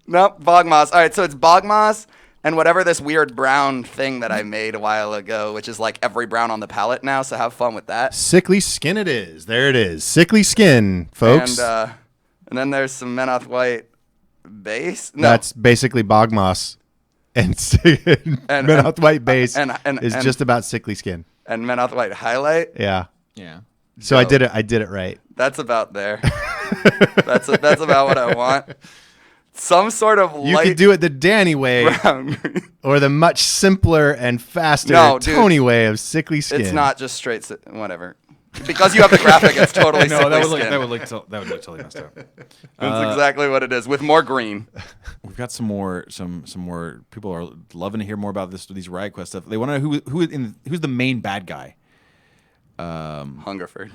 Nope, bog moss. All right, so it's bog moss and whatever this weird brown thing that I made a while ago, which is like every brown on the palette now. So have fun with that. Sickly skin it is. There it is. Sickly skin, folks. And then there's some Menoth White base. No, That's basically bog moss. And Menoth White base and is just about sickly skin. and Menoth White highlight. Yeah. Yeah. So I did it right. That's about there. that's about what I want. Some sort of You light could do it the Danny way brown. or the much simpler and faster No, dude. Tony way of sickly skin. It's not just straight. Whatever. Because you have the graphic, it's totally No, sickly that would look skin. that would look totally messed up. That's exactly what it is, with more green. We've got some more people are loving to hear more about these Riot Quest stuff. They want to know who's the main bad guy. Hungerford.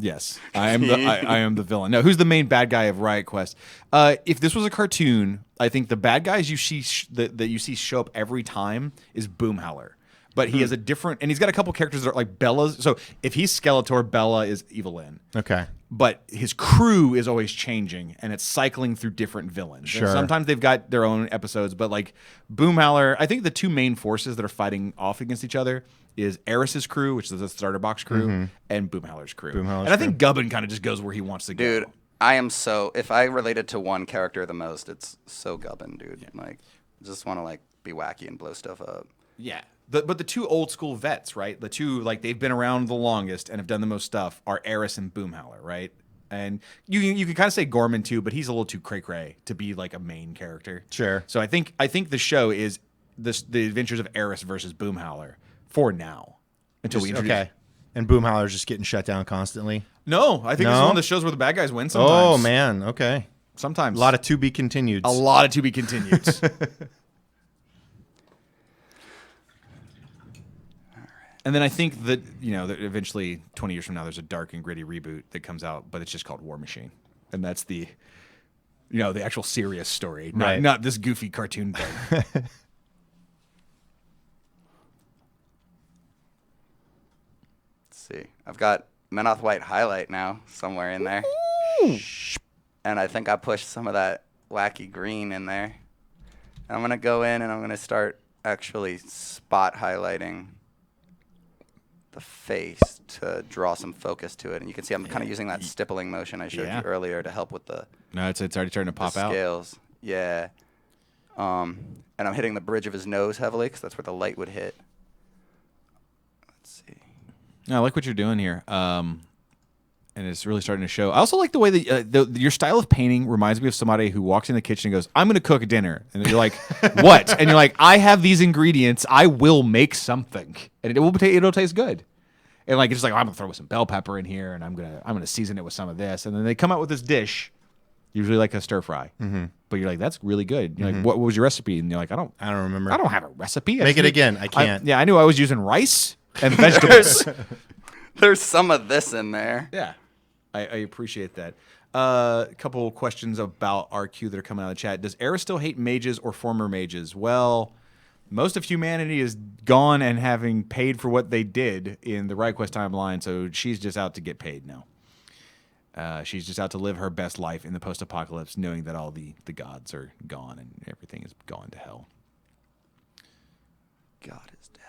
Yes, I am the villain. No, who's the main bad guy of Riot Quest? If this was a cartoon, I think the bad guys you see that you see show up every time is Boomhowler. But he has a different, and he's got a couple characters that are like Bella's. So if he's Skeletor, Bella is Evelyn. Okay. But his crew is always changing, and it's cycling through different villains. And Sure. sometimes they've got their own episodes, but like Boomhowler, I think the two main forces that are fighting off against each other is Eris's crew, which is the starter box crew, and Boomhowler's crew. Boomhowler's and I think Gubbin kind of just goes where he wants to go. Dude, I am so. If I related to one character the most, it's so Gubbin, dude. Like, just want to like be wacky and blow stuff up. Yeah. But the two old school vets, right? The two, like, they've been around the longest and have done the most stuff are Eris and Boomhowler, right? And you can kind of say Gorman too, but he's a little too cray-cray to be like a main character. Sure. So I think the show is the adventures of Eris versus Boomhowler for now. Until we introduce. Okay. And Boomhowler's just getting shut down constantly. No, I think this is No? one of the shows where the bad guys win sometimes. Oh man. Okay. Sometimes. A lot of to be continued. A lot of to be continued. And then I think that, that eventually 20 years from now, there's a dark and gritty reboot that comes out, but it's just called War Machine. And that's the You know, the actual serious story, not, Right. not this goofy cartoon thing. Let's see. I've got Menoth White highlight now somewhere in there. And I think I pushed some of that wacky green in there. And I'm going to go in and I'm going to start actually spot highlighting the face to draw some focus to it. And you can see I'm kind of using that stippling motion I showed you earlier to help with the No, it's already starting to pop out. scales. Yeah. And I'm hitting the bridge of his nose heavily because that's where the light would hit. Let's see. No, I like what you're doing here. And it's really starting to show. I also like the way that your style of painting reminds me of somebody who walks in the kitchen and goes, "I'm going to cook dinner," and you're like, "What?" And you're like, "I have these ingredients. I will make something, and it'll taste good." And like it's like, oh, "I'm going to throw some bell pepper in here, and I'm gonna season it with some of this," and then they come out with this dish, usually like a stir fry. Mm-hmm. But you're like, "That's really good." You're like, "What was your recipe?" And you're like, "I don't remember. I don't have a recipe. Make it again. I can't. I knew I was using rice and vegetables." There's some of this in there. Yeah, I appreciate that. A couple questions about RQ that are coming out of the chat. Does Era still hate mages or former mages? Well, most of humanity is gone and having paid for what they did in the Riot Quest timeline, so she's just out to get paid now. She's just out to live her best life in the post-apocalypse, knowing that all the gods are gone and everything is gone to hell. God is dead.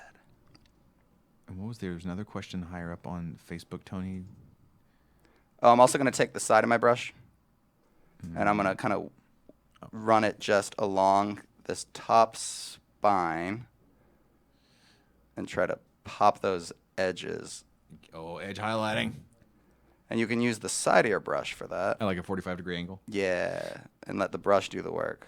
And what was there? There's another question higher up on Facebook, Tony. Oh, I'm also going to take the side of my brush, and I'm going to kind of run it just along this top spine and try to pop those edges. Oh, edge highlighting. And you can use the side of your brush for that. At like a 45-degree angle. Yeah, and let the brush do the work.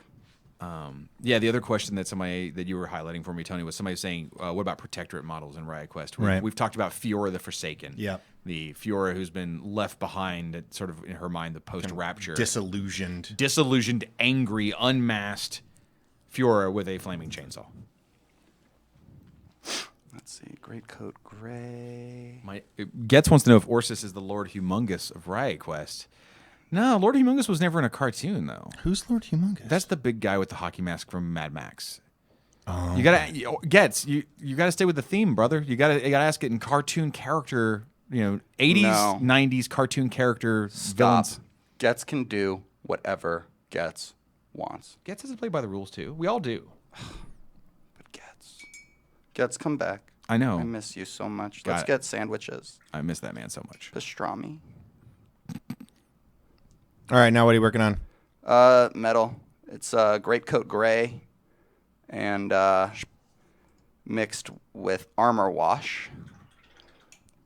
Yeah, the other question that you were highlighting for me, Tony, was somebody saying, what about Protectorate models in Riot Quest? We've talked about Fiora the Forsaken. Yep. The Fiora who's been left behind at sort of, in her mind, the post-rapture. Disillusioned. Angry, unmasked Fiora with a flaming chainsaw. Let's see, Greatcoat Gray. Getz wants to know if Orsis is the Lord Humongous of Riot Quest. No, Lord Humongous was never in a cartoon, though. Who's Lord Humongous? That's the big guy with the hockey mask from Mad Max. Oh. You gotta Getz. You gotta stay with the theme, brother. You gotta ask it in cartoon character. 80s, 90s cartoon character villains. Getz can do whatever Getz wants. Getz doesn't play by the rules too. We all do. But Getz, come back. I know. I miss you so much. Got Let's it. get sandwiches. I miss that man so much. Pastrami. All right, now what are you working on? Metal. It's Greatcoat Gray and mixed with Armor Wash.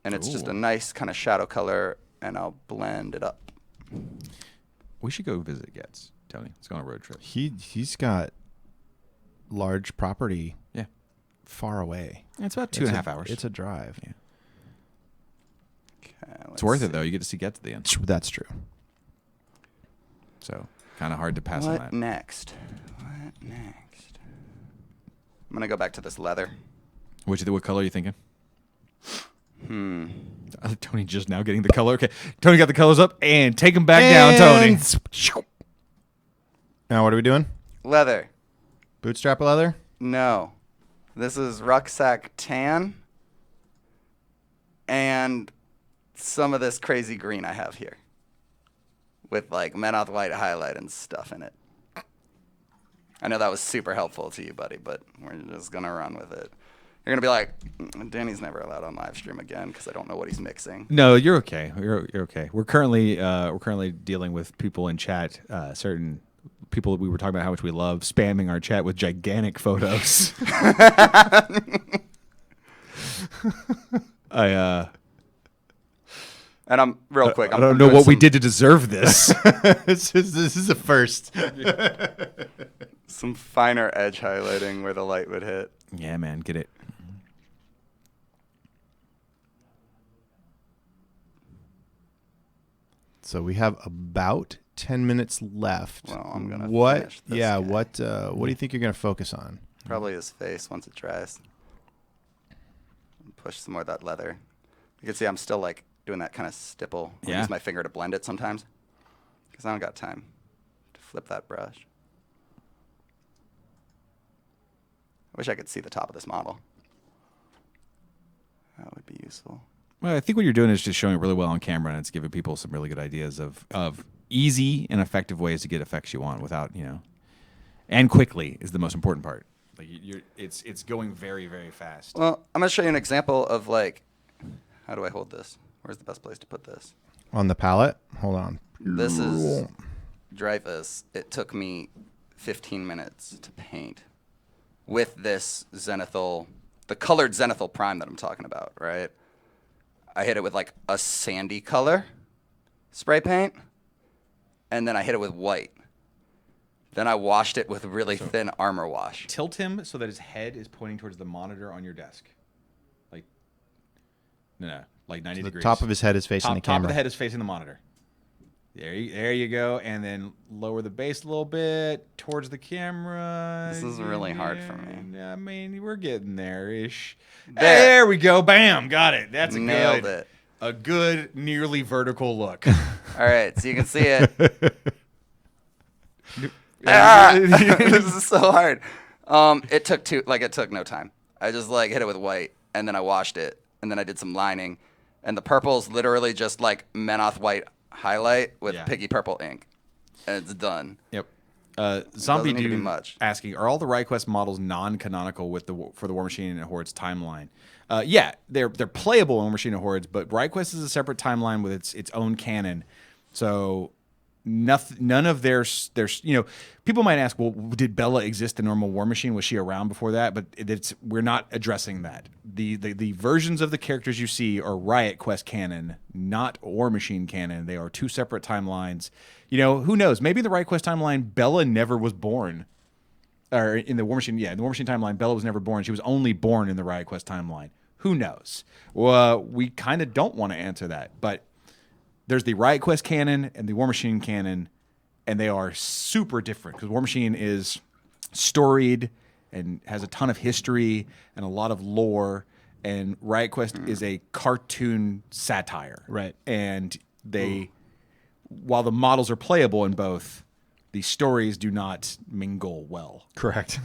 And it's just a nice kind of shadow color, and I'll blend it up. We should go visit Getz, Tony. Let's go on a road trip. He's got large property far away. It's about 2.5 hours. It's a drive. Yeah. Okay, It's worth it, though. You get to see Getz at the end. That's true. So, kind of hard to pass on What that. next? I'm going to go back to this leather. What color are you thinking? Tony just now getting the color. Okay. Tony got the colors up and take them back down, Tony. Now what are we doing? Leather. Bootstrap leather? No. This is rucksack tan and some of this crazy green I have here with like Menoth White highlight and stuff in it. I know that was super helpful to you, buddy, but we're just going to run with it. You're going to be like, Danny's never allowed on live stream again because I don't know what he's mixing. No, you're okay. You're okay. We're currently dealing with people in chat, certain people that we were talking about how much we love spamming our chat with gigantic photos. And I'm real quick. I don't know what we did to deserve this. This is a first. Some finer edge highlighting where the light would hit. Yeah, man, get it. So we have about 10 minutes left. Well, I'm gonna finish this Yeah, guy. what do you think you're gonna focus on? Probably his face once it dries. Push some more of that leather. You can see I'm still like doing that kind of stipple. I Yeah. use my finger to blend it sometimes because I don't got time to flip that brush. I wish I could see the top of this model. That would be useful. Well, I think what you're doing is just showing it really well on camera, and it's giving people some really good ideas of easy and effective ways to get effects you want without, and quickly is the most important part. Like it's going very, very fast. Well, I'm going to show you an example of how do I hold this? Where's the best place to put this? On the palette? Hold on. This is Dreyfus. It took me 15 minutes to paint with this zenithal, the colored zenithal prime that I'm talking about, right? I hit it with like a sandy color spray paint, and then I hit it with white. Then I washed it with really thin armor wash. Tilt him so that his head is pointing towards the monitor on your desk. Like 90 The degrees. top of his head is facing the camera. Top of the head is facing the monitor. There you go. And then lower the base a little bit towards the camera. This is really hard for me. I mean, we're getting there-ish. There we go. Bam. Got it. That's Nailed it. A good, nearly vertical look. All right, so you can see it. This is so hard. It took no time. I just hit it with white, and then I washed it, and then I did some lining, and the purple's literally just like Menoth white highlight with piggy purple ink, and it's done. Yep. Zombie need to be Dude much. asking, are all the Riot Quest models non-canonical for the War Machine and Hordes timeline? Yeah, they're playable in War Machine and Hordes, but Riot Quest is a separate timeline with its own canon. So none of their people might ask, well, did Bella exist in normal War Machine? Was she around before that? But we're not addressing that. The versions of the characters you see are Riot Quest canon, not War Machine canon. They are two separate timelines. Who knows? Maybe in the Riot Quest timeline, Bella never was born. Or in the War Machine, in the War Machine timeline, Bella was never born. She was only born in the Riot Quest timeline. Who knows? Well, we kind of don't want to answer that, but there's the Riot Quest canon and the War Machine canon, and they are super different because War Machine is storied and has a ton of history and a lot of lore, and Riot Quest is a cartoon satire. Right. And while the models are playable in both, the stories do not mingle well. Correct.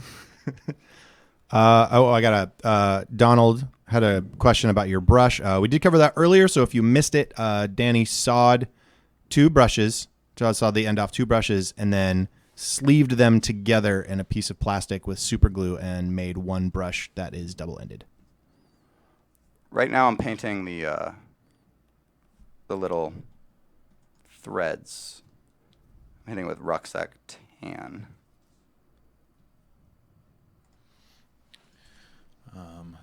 I got Donald had a question about your brush. We did cover that earlier, so if you missed it, Danny sawed two brushes. Sawed the end off two brushes and then sleeved them together in a piece of plastic with super glue and made one brush that is double-ended. Right now I'm painting the little threads. I'm hitting with rucksack tan.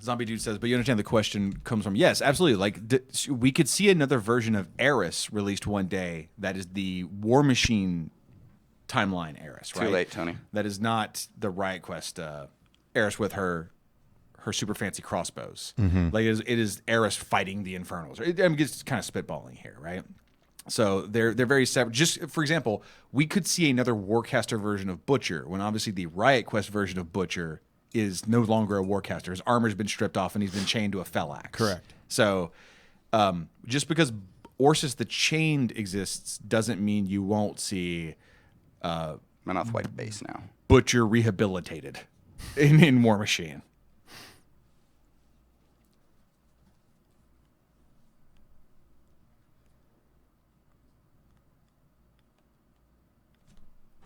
Zombie Dude says, but you understand the question comes from, yes, absolutely. We could see another version of Eris released one day that is the War Machine timeline Eris, right? Too late, Tony. That is not the Riot Quest Eris with her super fancy crossbows. Mm-hmm. It is Eris fighting the Infernals. I'm just kind of spitballing here, right? So they're very separate. Just for example, we could see another Warcaster version of Butcher when obviously the Riot Quest version of Butcher is no longer a Warcaster. His armor's been stripped off and he's been chained to a Fellax. Correct. So just because Orsis the Chained exists doesn't mean you won't see Menoth white base now. Butcher rehabilitated in War Machine.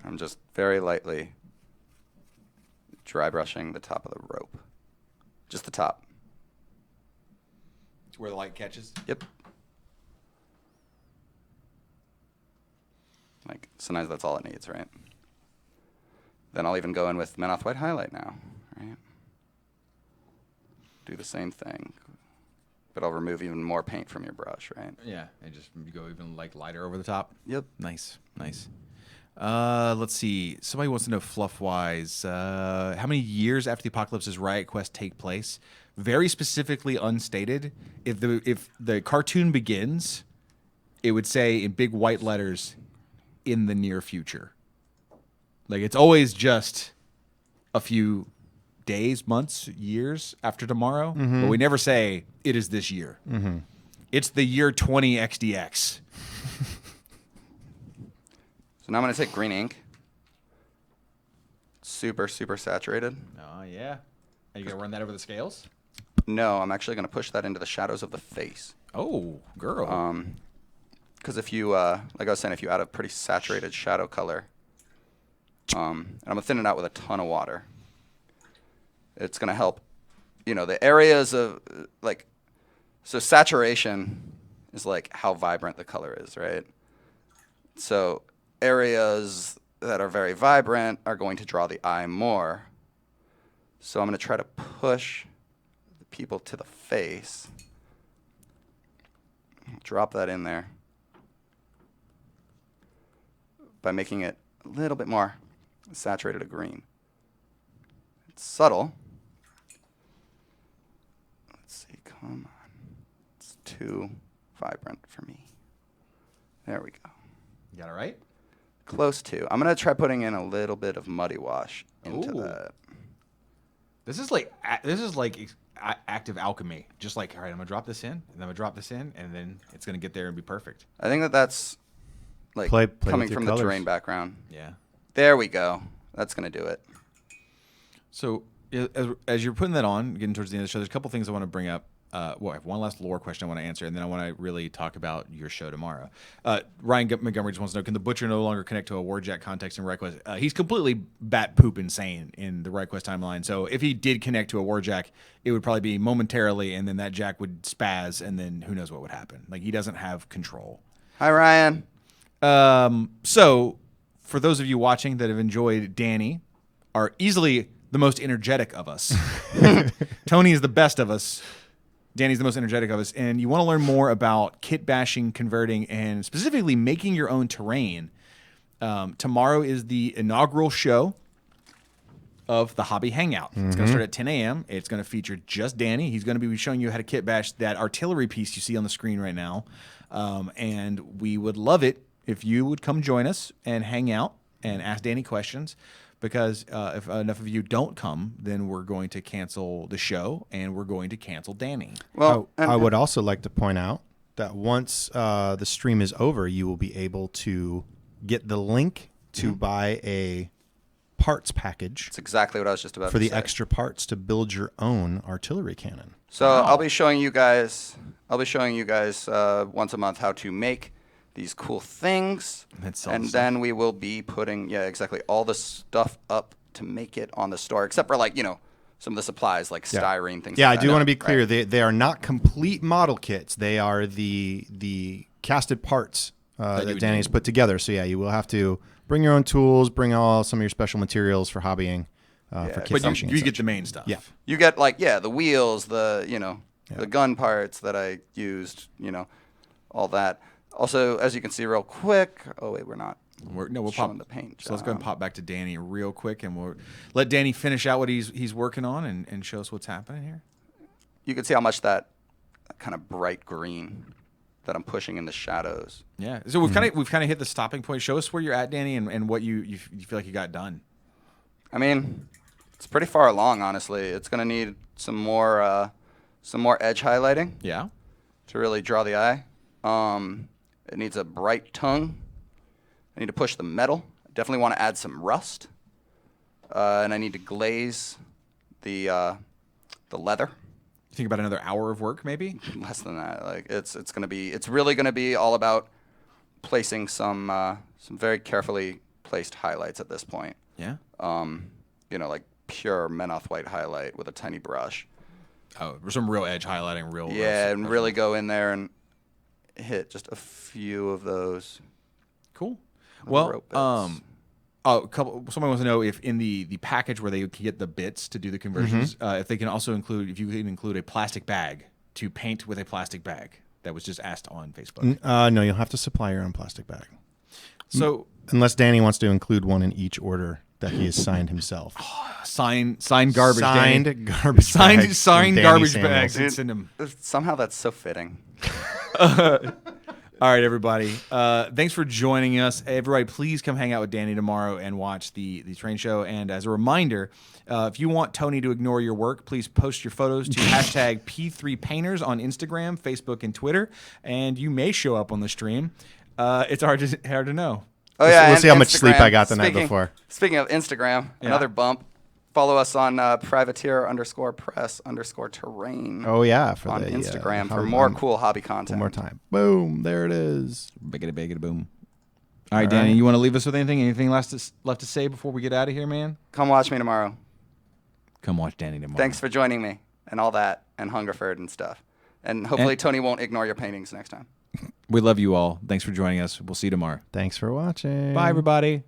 I'm just very lightly dry brushing the top of the rope. Just the top. It's where the light catches? Yep. Sometimes that's all it needs, right? Then I'll even go in with Menoth white highlight now, right? Do the same thing. But I'll remove even more paint from your brush, right? Yeah, and just go even lighter over the top? Yep. Nice. Let's see. Somebody wants to know fluff-wise, how many years after the apocalypse does Riot Quest take place? Very specifically unstated. If the cartoon begins, it would say in big white letters, in the near future. It's always just a few days, months, years after tomorrow. Mm-hmm. But we never say it is this year. Mm-hmm. It's the year 20 XDX. So now I'm going to take green ink, super, super saturated. Oh, yeah. Are you going to run that over the scales? No, I'm actually going to push that into the shadows of the face. Oh, girl. Because if you, like I was saying, if you add a pretty saturated shadow color, and I'm going to thin it out with a ton of water, it's going to help, the areas of, like, so saturation is like how vibrant the color is, right? So areas that are very vibrant are going to draw the eye more. So I'm going to try to push the people to the face. Drop that in there by making it a little bit more saturated a green. It's subtle. Let's see, come on. It's too vibrant for me. There we go. You got it right? Close to. I'm going to try putting in a little bit of muddy wash into Ooh. that. This is like active alchemy. Just like, all right, I'm going to drop this in, and then I'm going to drop this in, and then it's going to get there and be perfect. I think that's like Play coming with your from colors. the terrain background. Yeah. There we go. That's going to do it. So as you're putting that on, getting towards the end of the show, there's a couple things I want to bring up. I have one last lore question I want to answer, and then I want to really talk about your show tomorrow. Ryan Montgomery just wants to know, can the Butcher no longer connect to a Warjack context in Riot Quest? He's completely bat poop insane in the Riot Quest timeline. So if he did connect to a Warjack, it would probably be momentarily, and then that Jack would spaz, and then who knows what would happen. Like, he doesn't have control. Hi, Ryan. So for those of you watching that have enjoyed Danny, are easily the most energetic of us. Tony is the best of us. Danny's the most energetic of us, and you want to learn more about kit bashing, converting, and specifically making your own terrain. Tomorrow is the inaugural show of the Hobby Hangout. It's going to start at 10 a.m. It's going to feature just Danny. He's going to be showing you how to kit bash that artillery piece you see on the screen right now, and we would love it if you would come join us and hang out and ask Danny questions. Because if enough of you don't come, then we're going to cancel the show and we're going to cancel Danny. Well, I would also like to point out that once the stream is over, you will be able to get the link to buy a parts package that's exactly what I was just about for to the say. extra parts to build your own artillery cannon. So Wow. I'll be showing you guys once a month how to make these cool things, and then we will be putting all the stuff up to make it on the store, except for some of the supplies like styrene things. Yeah, like I do want to be that, clear. right? They are not complete model kits. They are the casted parts that Danny's put together. So yeah, you will have to bring your own tools, bring some of your special materials for hobbying, for kit But bashing. you get the main stuff. Yeah. You get the wheels, the gun parts that I used, all that. Also, as you can see real quick, we're not. We'll showing pop the paint. So let's go and pop back to Danny real quick, and we'll let Danny finish out what he's working on and show us what's happening here. You can see how much that kind of bright green that I'm pushing in the shadows. Yeah. So we've kind of hit the stopping point. Show us where you're at, Danny, and what you feel like you got done. I mean, it's pretty far along, honestly. It's gonna need some more edge highlighting. Yeah. To really draw the eye. It needs a bright tongue. I need to push the metal. I definitely want to add some rust. And I need to glaze the leather. You think about another hour of work, maybe? Less than that. Like it's really gonna be all about placing some very carefully placed highlights at this point. Yeah. Like pure Menoth white highlight with a tiny brush. Oh, some real edge highlighting, real. And really go in there and hit just a few of those. Cool. rope Well, bits. someone wants to know if in the package where they can get the bits to do the conversions, if they can also include, if you can include a plastic bag to paint with a plastic bag. That was just asked on Facebook. No, you'll have to supply your own plastic bag. So Unless Danny wants to include one in each order that he has signed himself. signed garbage. Signed Danny. garbage bags. Signed from Danny garbage Samuels. bags and send them. Somehow that's so fitting. All right, everybody. Thanks for joining us. Everybody, please come hang out with Danny tomorrow and watch the train show. And as a reminder, if you want Tony to ignore your work, please post your photos to hashtag P3Painters on Instagram, Facebook, and Twitter. And you may show up on the stream. It's hard to know. Oh yeah, We'll and see how much sleep Instagram. I got the night Speaking- before. Speaking of Instagram, another bump. Follow us on privateer_press_terrain Oh yeah, for on the Instagram for hobby- more on- cool hobby One content. more time. Boom. There it is. Biggity boom. All right, Danny, you want to leave us with anything? Anything left to say before we get out of here, man? Come watch me tomorrow. Come watch Danny tomorrow. Thanks for joining me and all that and Hungerford and stuff. And hopefully Tony won't ignore your paintings next time. We love you all. Thanks for joining us. We'll see you tomorrow. Thanks for watching. Bye, everybody.